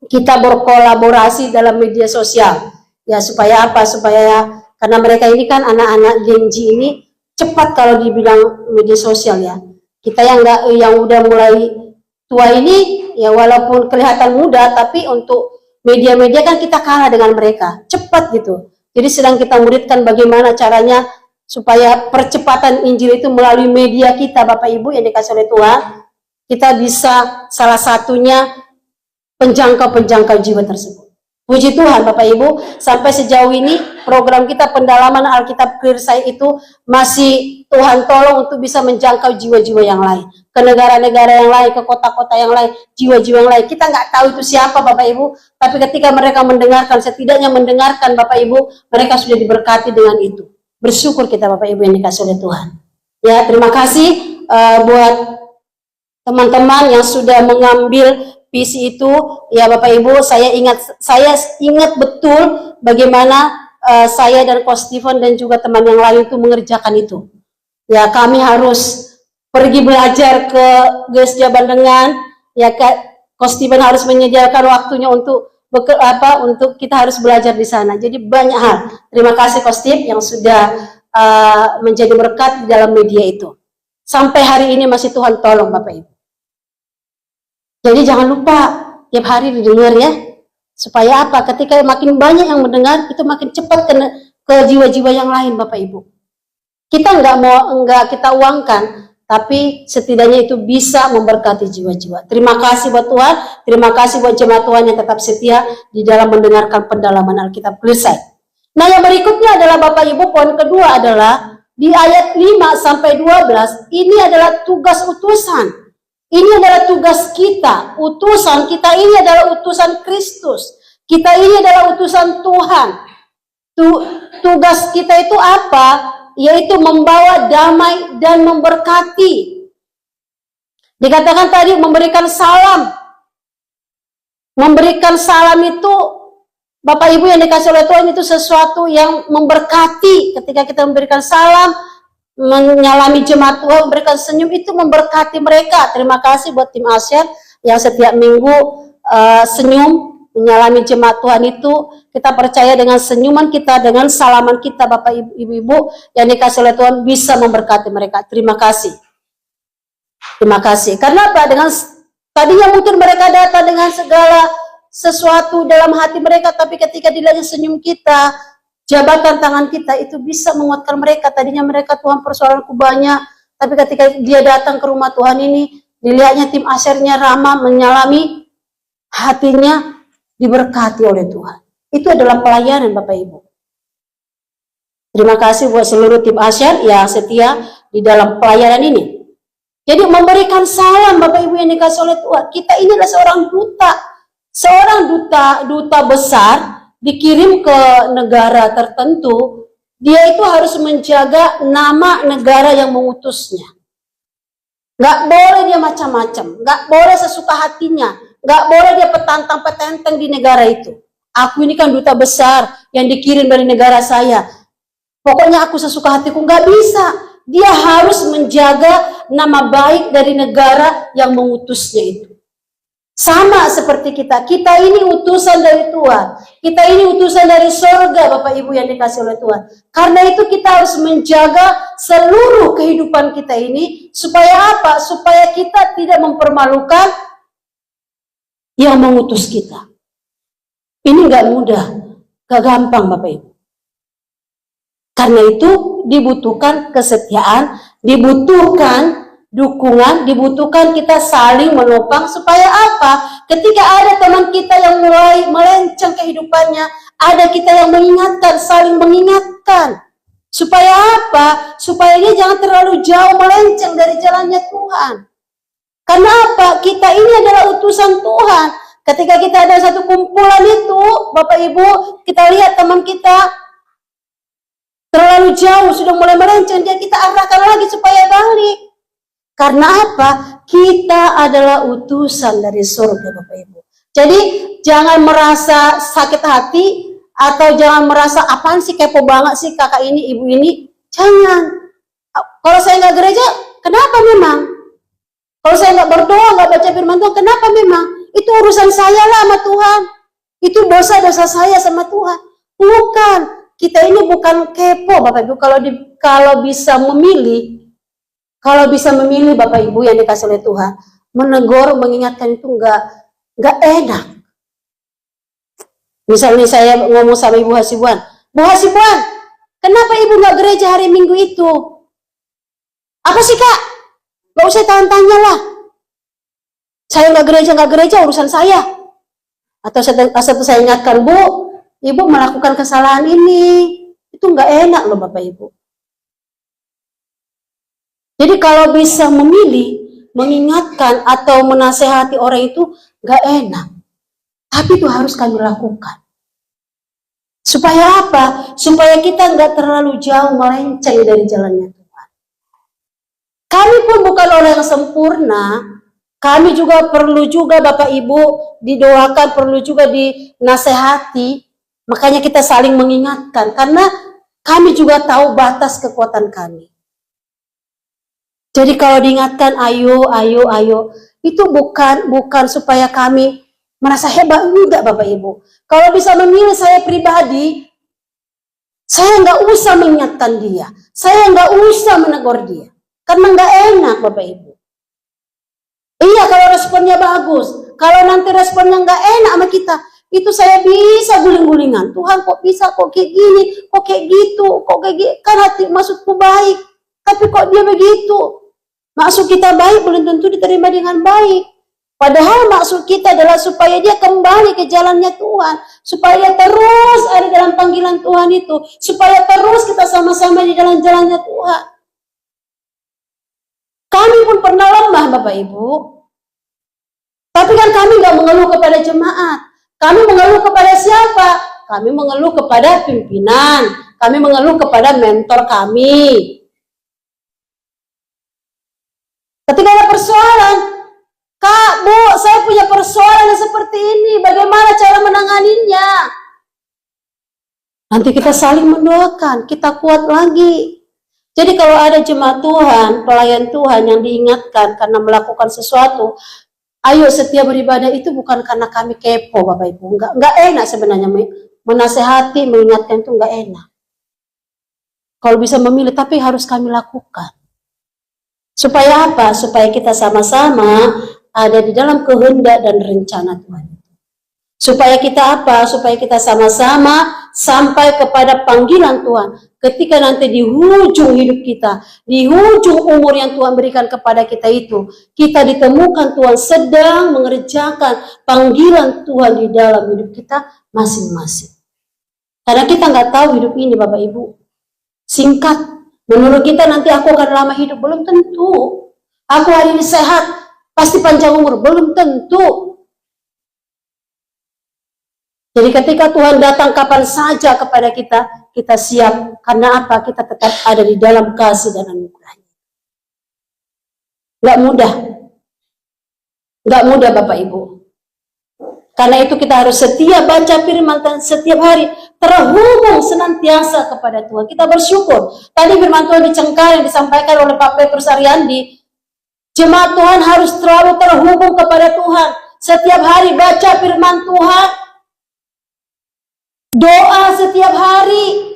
kita berkolaborasi dalam media sosial. Ya supaya apa? Supaya karena mereka ini kan anak-anak Gen Z ini cepat kalau dibilang media sosial ya. Kita yang udah mulai tua ini ya walaupun kelihatan muda tapi untuk media-media kan kita kalah dengan mereka. Cepat gitu. Jadi sedang kita muridkan bagaimana caranya supaya percepatan Injil itu melalui media kita Bapak Ibu yang dikasih oleh Tuhan. Kita bisa salah satunya penjangkau jiwa tersebut. Puji Tuhan Bapak Ibu, sampai sejauh ini program kita pendalaman Alkitab Clear Sight itu masih Tuhan tolong untuk bisa menjangkau jiwa-jiwa yang lain. Ke negara-negara yang lain, ke kota-kota yang lain, jiwa-jiwa yang lain. Kita nggak tahu itu siapa Bapak Ibu, tapi ketika mereka mendengarkan, setidaknya mendengarkan Bapak Ibu, mereka sudah diberkati dengan itu. Bersyukur kita Bapak Ibu yang dikasih oleh Tuhan. Ya, terima kasih buat teman-teman yang sudah mengambil visi itu. Ya Bapak Ibu, saya ingat betul bagaimana saya dan Coach Stephen dan juga teman yang lain itu mengerjakan itu. Ya, kami harus pergi belajar ke Gereja Bandengan. Ya, Coach Stephen harus menyediakan waktunya untuk untuk kita harus belajar di sana. Jadi banyak hal. Terima kasih Coach Steve yang sudah menjadi berkat di dalam media itu. Sampai hari ini masih Tuhan tolong Bapak Ibu. Jadi jangan lupa tiap hari didengar ya. Supaya apa? Ketika makin banyak yang mendengar, itu makin cepat ke jiwa-jiwa yang lain Bapak Ibu. Kita nggak kita uangkan, tapi setidaknya itu bisa memberkati jiwa-jiwa. Terima kasih buat Tuhan, terima kasih buat jemaat Tuhan yang tetap setia di dalam mendengarkan pendalaman Alkitab Pelisai. Nah, yang berikutnya adalah Bapak Ibu, poin kedua adalah di ayat 5 sampai 12, ini adalah tugas utusan. Ini adalah tugas kita, utusan kita ini adalah utusan Kristus. Kita ini adalah utusan Tuhan. Tugas kita itu apa? Yaitu membawa damai dan memberkati. Dikatakan tadi memberikan salam. Memberikan salam itu, Bapak Ibu yang dikasih oleh Tuhan, itu sesuatu yang memberkati. Ketika kita memberikan salam, menyalami jemaat Tuhan, memberikan senyum, itu memberkati mereka. Terima kasih buat tim Asyar yang setiap minggu senyum menyalami jemaat Tuhan itu. Kita percaya dengan senyuman kita, dengan salaman kita, Bapak Ibu yang dikasih oleh Tuhan, bisa memberkati mereka. Terima kasih. Terima kasih. Karena apa? Dengan tadinya mungkin mereka datang dengan segala sesuatu dalam hati mereka, tapi ketika dilihat senyum kita, jabatan tangan kita, itu bisa menguatkan mereka. Tadinya mereka, Tuhan, persoalanku banyak, tapi ketika dia datang ke rumah Tuhan ini, dilihatnya tim Asyarnya ramah, menyalami, hatinya diberkati oleh Tuhan. Itu adalah pelayanan, Bapak Ibu. Terima kasih buat seluruh tim Asyar yang setia di dalam pelayanan ini. Jadi memberikan salam, Bapak Ibu yang dikasih oleh Tuhan. Kita ini adalah seorang duta. Seorang duta besar dikirim ke negara tertentu, dia itu harus menjaga nama negara yang mengutusnya. Gak boleh dia macam-macam, gak boleh sesuka hatinya, gak boleh dia petantang-petenteng di negara itu. Aku ini kan duta besar yang dikirim dari negara saya, pokoknya aku sesuka hatiku. Gak bisa, dia harus menjaga nama baik dari negara yang mengutusnya itu. Sama seperti kita ini utusan dari Tuhan. Kita ini utusan dari surga, Bapak Ibu yang dikasih oleh Tuhan. Karena itu kita harus menjaga seluruh kehidupan kita ini. Supaya apa? Supaya kita tidak mempermalukan yang mengutus kita. Ini gak mudah, gak gampang, Bapak Ibu. Karena itu dibutuhkan kesetiaan, dibutuhkan dukungan, dibutuhkan kita saling menopang. Supaya apa? Ketika ada teman kita yang mulai melenceng kehidupannya, ada kita yang mengingatkan, saling mengingatkan. Supaya apa? Supaya dia jangan terlalu jauh melenceng dari jalannya Tuhan. Karena apa? Kita ini adalah utusan Tuhan. Ketika kita ada satu kumpulan itu, Bapak Ibu, kita lihat teman kita terlalu jauh, sudah mulai melenceng, dia kita arahkan lagi supaya balik. Karena apa? Kita adalah utusan dari surga, Bapak Ibu. Jadi jangan merasa sakit hati, atau jangan merasa apaan sih, kepo banget sih kakak ini, ibu ini. Jangan. Kalau saya nggak gereja, kenapa memang? Kalau saya nggak berdoa, nggak baca firman Tuhan, kenapa memang? Itu urusan saya lah sama Tuhan. Itu dosa-dosa saya sama Tuhan. Bukan. Kita ini bukan kepo, Bapak Ibu. Kalau bisa memilih, Bapak Ibu yang dikasih oleh Tuhan, menegur, mengingatkan itu nggak enak. Misalnya saya ngomong sama Ibu Hasibuan, Bu Hasibuan, kenapa Ibu nggak gereja hari Minggu itu? Apa sih Kak? Nggak usah tanya lah. Saya nggak gereja urusan saya. Atau saya ingatkan, Bu, Ibu melakukan kesalahan ini, itu nggak enak loh Bapak Ibu. Jadi kalau bisa memilih, mengingatkan atau menasehati orang itu gak enak. Tapi itu harus kami lakukan. Supaya apa? Supaya kita gak terlalu jauh melenceng dari jalannya Tuhan. Kami pun bukan orang yang sempurna. Kami juga perlu juga Bapak Ibu didoakan, perlu juga dinasehati. Makanya kita saling mengingatkan. Karena kami juga tahu batas kekuatan kami. Jadi kalau diingatkan, ayo, itu bukan supaya kami merasa hebat, enggak Bapak Ibu. Kalau bisa memilih saya pribadi, saya nggak usah mengingatkan dia, saya nggak usah menegur dia, karena nggak enak Bapak Ibu. Iya kalau responnya bagus, kalau nanti responnya nggak enak sama kita, itu saya bisa guling-gulingan. Tuhan kok bisa, kok kayak gini, kok kayak gitu, kok kayak gitu, kan hati maksudku baik, tapi kok dia begitu. Maksud kita baik belum tentu diterima dengan baik. Padahal maksud kita adalah supaya dia kembali ke jalannya Tuhan. Supaya dia terus ada dalam panggilan Tuhan itu. Supaya terus kita sama-sama di dalam jalannya Tuhan. Kami pun pernah lemah Bapak Ibu. Tapi kan kami nggak mengeluh kepada jemaat. Kami mengeluh kepada siapa? Kami mengeluh kepada pimpinan. Kami mengeluh kepada mentor kami. Ketika ada persoalan, Kak, Bu, saya punya persoalan yang seperti ini. Bagaimana cara menanganinya? Nanti kita saling mendoakan, kita kuat lagi. Jadi kalau ada jemaat Tuhan, pelayan Tuhan yang diingatkan karena melakukan sesuatu, ayo setiap beribadah itu bukan karena kami kepo Bapak Ibu. Enggak enak sebenarnya menasehati, mengingatkan itu enggak enak. Kalau bisa memilih, tapi harus kami lakukan. Supaya apa? Supaya kita sama-sama ada di dalam kehendak dan rencana Tuhan. Supaya kita apa? Supaya kita sama-sama sampai kepada panggilan Tuhan. Ketika nanti di ujung hidup kita, di ujung umur yang Tuhan berikan kepada kita itu, kita ditemukan Tuhan sedang mengerjakan panggilan Tuhan di dalam hidup kita masing-masing. Karena kita nggak tahu hidup ini Bapak Ibu. Singkat, menurut kita nanti aku akan lama hidup, belum tentu. Aku hari ini sehat, pasti panjang umur, belum tentu. Jadi ketika Tuhan datang kapan saja kepada kita, kita siap. Karena apa? Kita tetap ada di dalam kasih dan anugerah-Nya. Gak mudah. Gak mudah Bapak Ibu. Karena itu kita harus setia baca firman Tuhan setiap hari. Terhubung senantiasa kepada Tuhan. Kita bersyukur. Tadi firman Tuhan di Cengkareng disampaikan oleh Pak Petrus Ariandi. Jemaat Tuhan harus selalu terhubung kepada Tuhan. Setiap hari baca firman Tuhan. Doa setiap hari.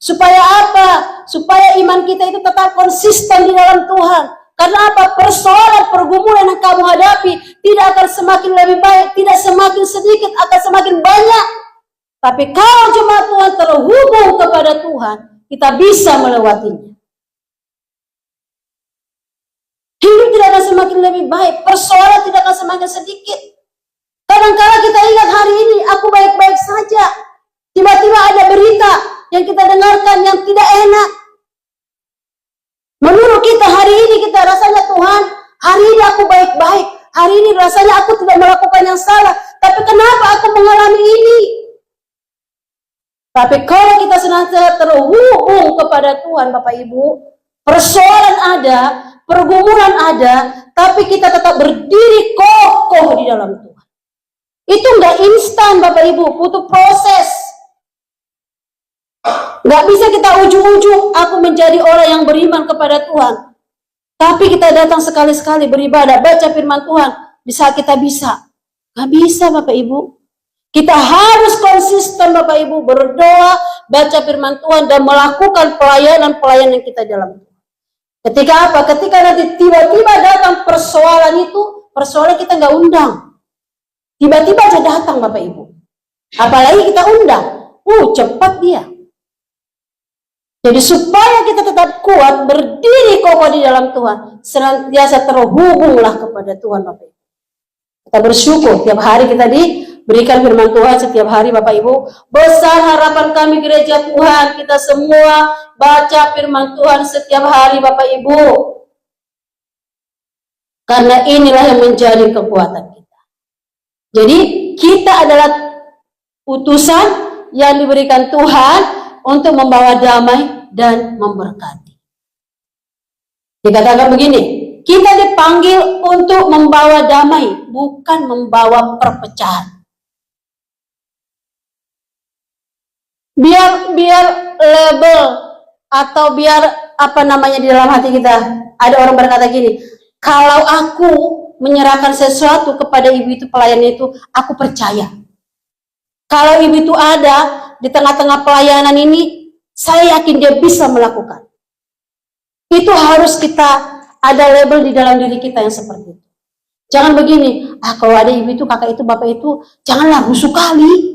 Supaya apa? Supaya iman kita itu tetap konsisten di dalam Tuhan. Karena apa? Persoalan, pergumulan yang kamu hadapi tidak akan semakin lebih baik, tidak semakin sedikit, akan semakin banyak. Tapi kalau jemaat Tuhan terhubung kepada Tuhan, kita bisa melewatinya. Hidup tidak akan semakin lebih baik, persoalan tidak akan semakin sedikit. Kadang-kadang kita ingat hari ini, aku baik-baik saja. Tiba-tiba ada berita yang kita dengarkan yang tidak enak. Menurut kita hari ini kita rasanya Tuhan, hari ini aku baik-baik. Hari ini rasanya aku tidak melakukan yang salah. Tapi kenapa aku mengalami ini? Tapi kalau kita senantiasa terhubung kepada Tuhan Bapak Ibu, persoalan ada, pergumulan ada, tapi kita tetap berdiri kokoh di dalam Tuhan. Itu enggak instan Bapak Ibu, butuh proses. Gak bisa kita ujung-ujung aku menjadi orang yang beriman kepada Tuhan. Tapi kita datang sekali-sekali beribadah, baca firman Tuhan di saat kita bisa. Gak bisa Bapak Ibu. Kita harus konsisten Bapak Ibu berdoa, baca firman Tuhan dan melakukan pelayanan-pelayanan kita dalam Tuhan. Ketika apa? Ketika nanti tiba-tiba datang persoalan itu, persoalan kita gak undang. Tiba-tiba aja datang Bapak Ibu. Apalagi kita undang. Cepat dia. Jadi supaya kita tetap kuat, berdiri kokoh di dalam Tuhan, senantiasa terhubunglah kepada Tuhan Bapak Ibu. Kita bersyukur tiap hari kita diberikan firman Tuhan setiap hari Bapak Ibu. Besar harapan kami gereja Tuhan, kita semua baca firman Tuhan setiap hari Bapak Ibu. Karena inilah yang menjadi kekuatan kita. Jadi kita adalah utusan yang diberikan Tuhan untuk membawa damai dan memberkati. Dikatakan begini, kita dipanggil untuk membawa damai, bukan membawa perpecahan. Biar label atau biar apa namanya di dalam hati kita, ada orang berkata gini, kalau aku menyerahkan sesuatu kepada ibu itu, pelayan itu, aku percaya. Kalau ibu itu ada di tengah-tengah pelayanan ini, saya yakin dia bisa melakukan. Itu harus kita ada label di dalam diri kita yang seperti itu. Jangan begini, kalau ada ibu itu, kakak itu, bapak itu, janganlah rusuh kali.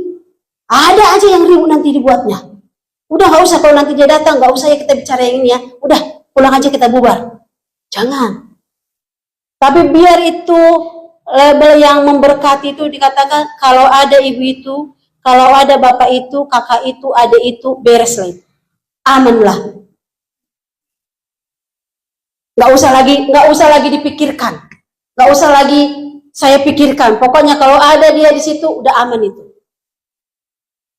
Ada aja yang ribut nanti dibuatnya. Udah gak usah, kalau nanti dia datang, gak usah ya kita bicara yang ini ya. Udah, pulang aja kita bubar. Jangan. Tapi biar itu label yang memberkati itu dikatakan kalau ada ibu itu, kalau ada bapak itu, kakak itu, adik itu, beres lah itu. Aman lah. Nggak usah lagi dipikirkan. Nggak usah lagi saya pikirkan. Pokoknya kalau ada dia di situ udah aman itu.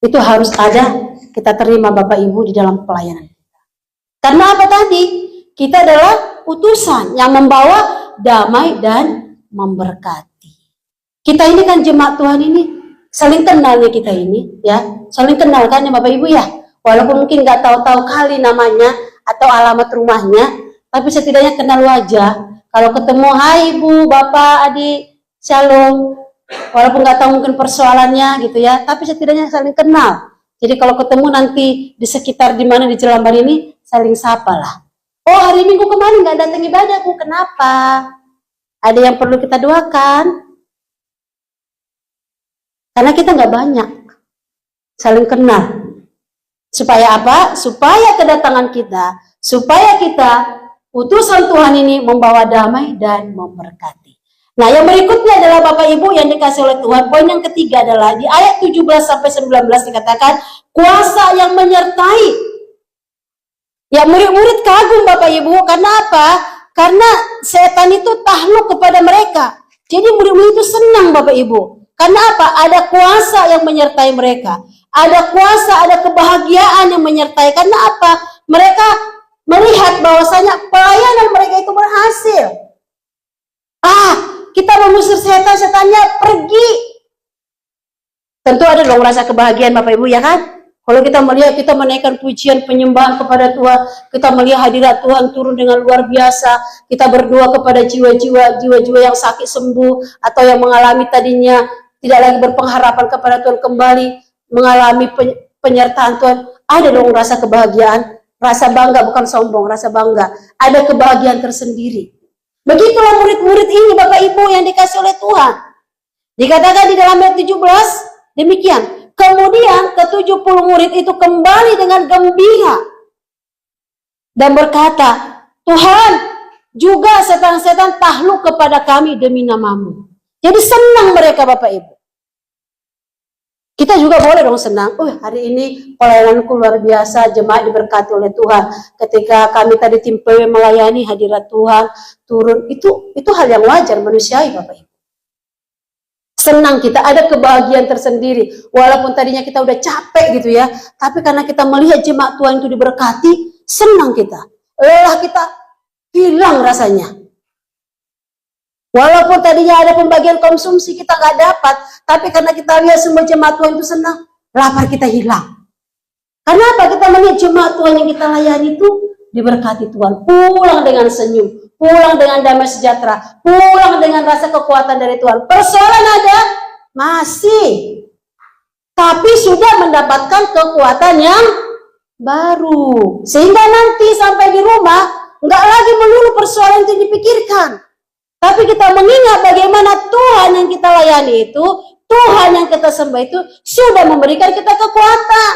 Itu harus ada kita terima Bapak Ibu di dalam pelayanan kita. Karena apa tadi? Kita adalah utusan yang membawa damai dan memberkati. Kita ini kan jemaat Tuhan ini saling kenal ya kita ini, ya. Saling kenal kan ya Bapak Ibu ya. Walaupun mungkin nggak tahu-tahu kali namanya atau alamat rumahnya, tapi setidaknya kenal wajah. Kalau ketemu, hai Bu, Bapak, Adik, Shalom. Walaupun nggak tahu mungkin persoalannya gitu ya, tapi setidaknya saling kenal. Jadi kalau ketemu nanti di sekitar di mana di Jelambar ini saling sapa lah. Oh hari Minggu kemarin nggak datang ibadah Bu, kenapa? Ada yang perlu kita doakan? Karena kita nggak banyak, saling kenal. Supaya apa? Supaya kedatangan kita, supaya kita utusan Tuhan ini membawa damai dan memberkati. Nah, yang berikutnya adalah Bapak Ibu yang dikasih oleh Tuhan. Poin yang ketiga adalah di ayat 17 sampai 19 dikatakan kuasa yang menyertai. Ya, murid-murid kagum Bapak Ibu. Karena apa? Karena setan itu takluk kepada mereka. Jadi murid-murid itu senang Bapak Ibu. Karena apa? Ada kuasa yang menyertai mereka. Ada kuasa, ada kebahagiaan yang menyertai. Karena apa? Mereka melihat bahwasanya pelayanan mereka itu berhasil. Kita mengusir setan, setannya pergi. Tentu ada dong rasa kebahagiaan Bapak Ibu ya kan? Kalau kita melihat, kita menaikkan pujian penyembahan kepada Tuhan, kita melihat hadirat Tuhan turun dengan luar biasa, kita berdoa kepada jiwa-jiwa yang sakit sembuh, atau yang mengalami tadinya tidak lagi berpengharapan kepada Tuhan kembali, mengalami penyertaan Tuhan. Ada dong rasa kebahagiaan, rasa bangga, bukan sombong, rasa bangga. Ada kebahagiaan tersendiri. Begitulah murid-murid ini Bapak Ibu yang dikasih oleh Tuhan. Dikatakan di dalam ayat 17, demikian. Kemudian ke-70 murid itu kembali dengan gembira. Dan berkata, Tuhan, juga setan-setan takluk kepada kami demi nama-Mu. Jadi senang mereka Bapak Ibu. Kita juga boleh dong senang. Hari ini pelayananku luar biasa, jemaat diberkati oleh Tuhan. Ketika kami tadi tim PW melayani, hadirat Tuhan turun. Itu hal yang wajar manusiawi Bapak Ibu. Senang kita, ada kebahagiaan tersendiri. Walaupun tadinya kita udah capek gitu ya, tapi karena kita melihat jemaat Tuhan itu diberkati, senang kita. Lelah kita hilang rasanya. Walaupun tadinya ada pembagian konsumsi kita nggak dapat, tapi karena kita lihat semua jemaat Tuhan itu senang, lapar kita hilang. Karena apa? Kita melihat jemaat Tuhan yang kita layani itu diberkati Tuhan, pulang dengan senyum, pulang dengan damai sejahtera, pulang dengan rasa kekuatan dari Tuhan. Persoalan ada? Masih. Tapi sudah mendapatkan kekuatan yang baru. Sehingga nanti sampai di rumah, nggak lagi melulu persoalan itu dipikirkan. Tapi kita mengingat bagaimana Tuhan yang kita layani itu, Tuhan yang kita sembah itu sudah memberikan kita kekuatan.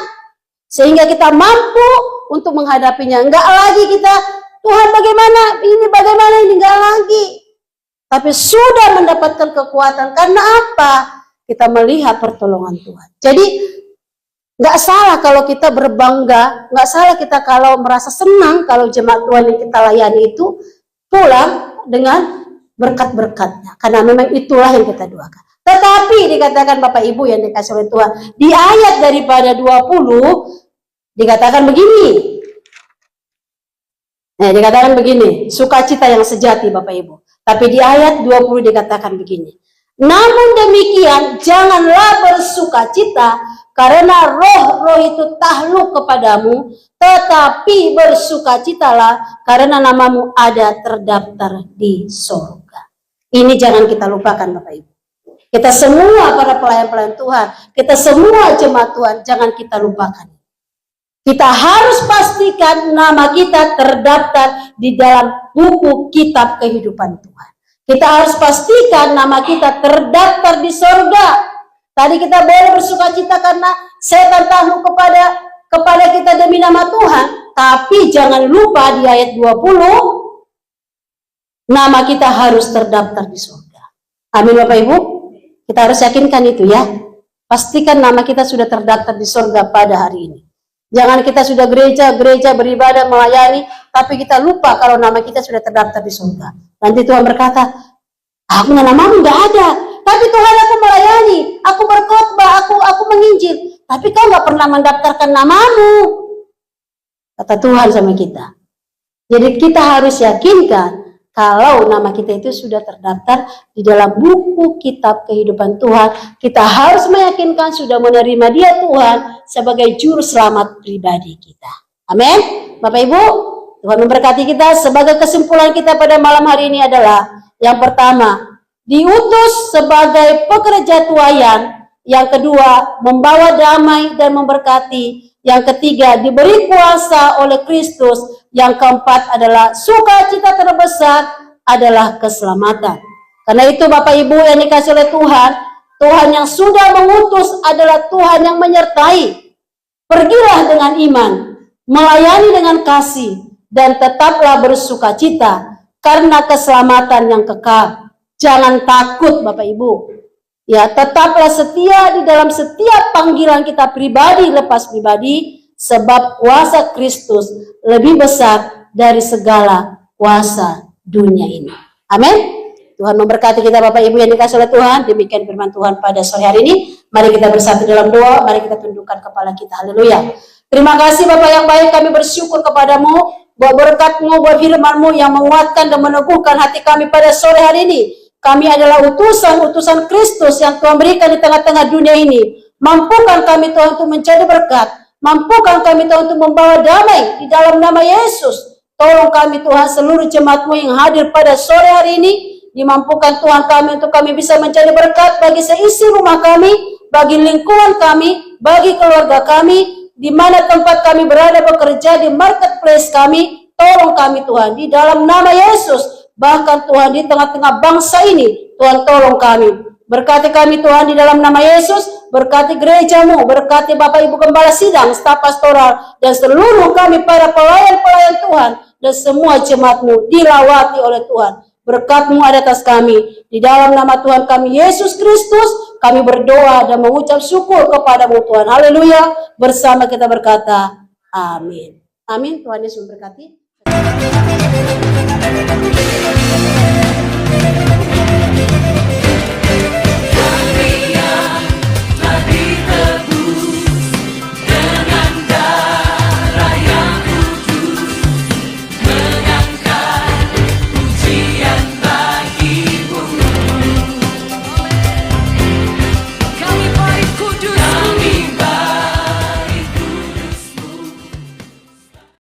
Sehingga kita mampu untuk menghadapinya. Enggak lagi kita, Tuhan bagaimana, ini enggak lagi. Tapi sudah mendapatkan kekuatan. Karena apa? Kita melihat pertolongan Tuhan. Jadi enggak salah kalau kita berbangga, enggak salah kita kalau merasa senang kalau jemaat Tuhan yang kita layani itu pulang dengan berkat-berkatnya, karena memang itulah yang kita doakan. Tetapi dikatakan Bapak Ibu yang dikasih oleh Tuhan, di ayat daripada 20 dikatakan begini. Dikatakan begini, sukacita yang sejati Bapak Ibu. Tapi di ayat 20 dikatakan begini. Namun demikian janganlah bersukacita karena roh-roh itu takluk kepadamu, tetapi bersukacitalah karena namamu ada terdaftar di surga. Ini jangan kita lupakan Bapak Ibu. Kita semua para pelayan-pelayan Tuhan, kita semua jemaat Tuhan, jangan kita lupakan. Kita harus pastikan nama kita terdaftar di dalam buku kitab kehidupan Tuhan. Kita harus pastikan nama kita terdaftar di surga. Tadi kita boleh bersukacita karena setan takluk kepada kita demi nama Tuhan. Tapi jangan lupa di ayat 20, nama kita harus terdaftar di surga. Amin Bapak Ibu. Kita harus yakinkan itu ya. Pastikan nama kita sudah terdaftar di surga pada hari ini. Jangan kita sudah gereja beribadah, melayani, tapi kita lupa kalau nama kita sudah terdaftar di surga. Nanti Tuhan berkata, aku namamu nggak ada, tapi Tuhan aku melayani, aku berkhotbah, aku menginjil, tapi kau nggak pernah mendaftarkan namamu, kata Tuhan sama kita. Jadi kita harus yakinkan kalau nama kita itu sudah terdaftar di dalam buku kitab kehidupan Tuhan. Kita harus meyakinkan sudah menerima Dia Tuhan sebagai juru selamat pribadi kita. Amin. Bapak Ibu, Tuhan memberkati kita. Sebagai kesimpulan kita pada malam hari ini adalah yang pertama, diutus sebagai pekerja tuayan. Yang kedua, membawa damai dan memberkati. Yang ketiga, diberi kuasa oleh Kristus. Yang keempat adalah sukacita terbesar adalah keselamatan. Karena itu Bapak Ibu yang dikasih oleh Tuhan, Tuhan yang sudah mengutus adalah Tuhan yang menyertai. Pergilah dengan iman, melayani dengan kasih, dan tetaplah bersukacita karena keselamatan yang kekal. Jangan takut Bapak Ibu. Ya, tetaplah setia di dalam setiap panggilan kita pribadi lepas pribadi, sebab kuasa Kristus lebih besar dari segala kuasa dunia ini. Amin. Tuhan memberkati kita Bapak Ibu yang dikasih oleh Tuhan. Demikian firman Tuhan pada sore hari ini. Mari kita bersatu dalam doa, mari kita tundukkan kepala kita. Haleluya. Terima kasih Bapak yang baik, kami bersyukur kepadamu, buat berkat-Mu, buat firman-Mu yang menguatkan dan meneguhkan hati kami pada sore hari ini. Kami adalah utusan-utusan Kristus yang Tuhan berikan di tengah-tengah dunia ini. Mampukan kami Tuhan untuk menjadi berkat. Mampukan kami Tuhan untuk membawa damai di dalam nama Yesus. Tolong kami Tuhan seluruh jemaat-Mu yang hadir pada sore hari ini. Dimampukan Tuhan kami untuk kami bisa menjadi berkat bagi seisi rumah kami, bagi lingkungan kami, bagi keluarga kami, di mana tempat kami berada bekerja, di marketplace kami. Tolong kami Tuhan di dalam nama Yesus. Bahkan Tuhan di tengah-tengah bangsa ini, Tuhan tolong kami. Berkati kami Tuhan di dalam nama Yesus, berkati gereja-Mu, berkati Bapak Ibu Gembala Sidang, staf pastoral, dan seluruh kami para pelayan-pelayan Tuhan, dan semua jemaat-Mu dilawati oleh Tuhan. Berkat-Mu ada atas kami. Di dalam nama Tuhan kami Yesus Kristus, kami berdoa dan mengucap syukur kepada-Mu Tuhan. Haleluya. Bersama kita berkata, amin. Amin. Tuhan Yesus memberkati.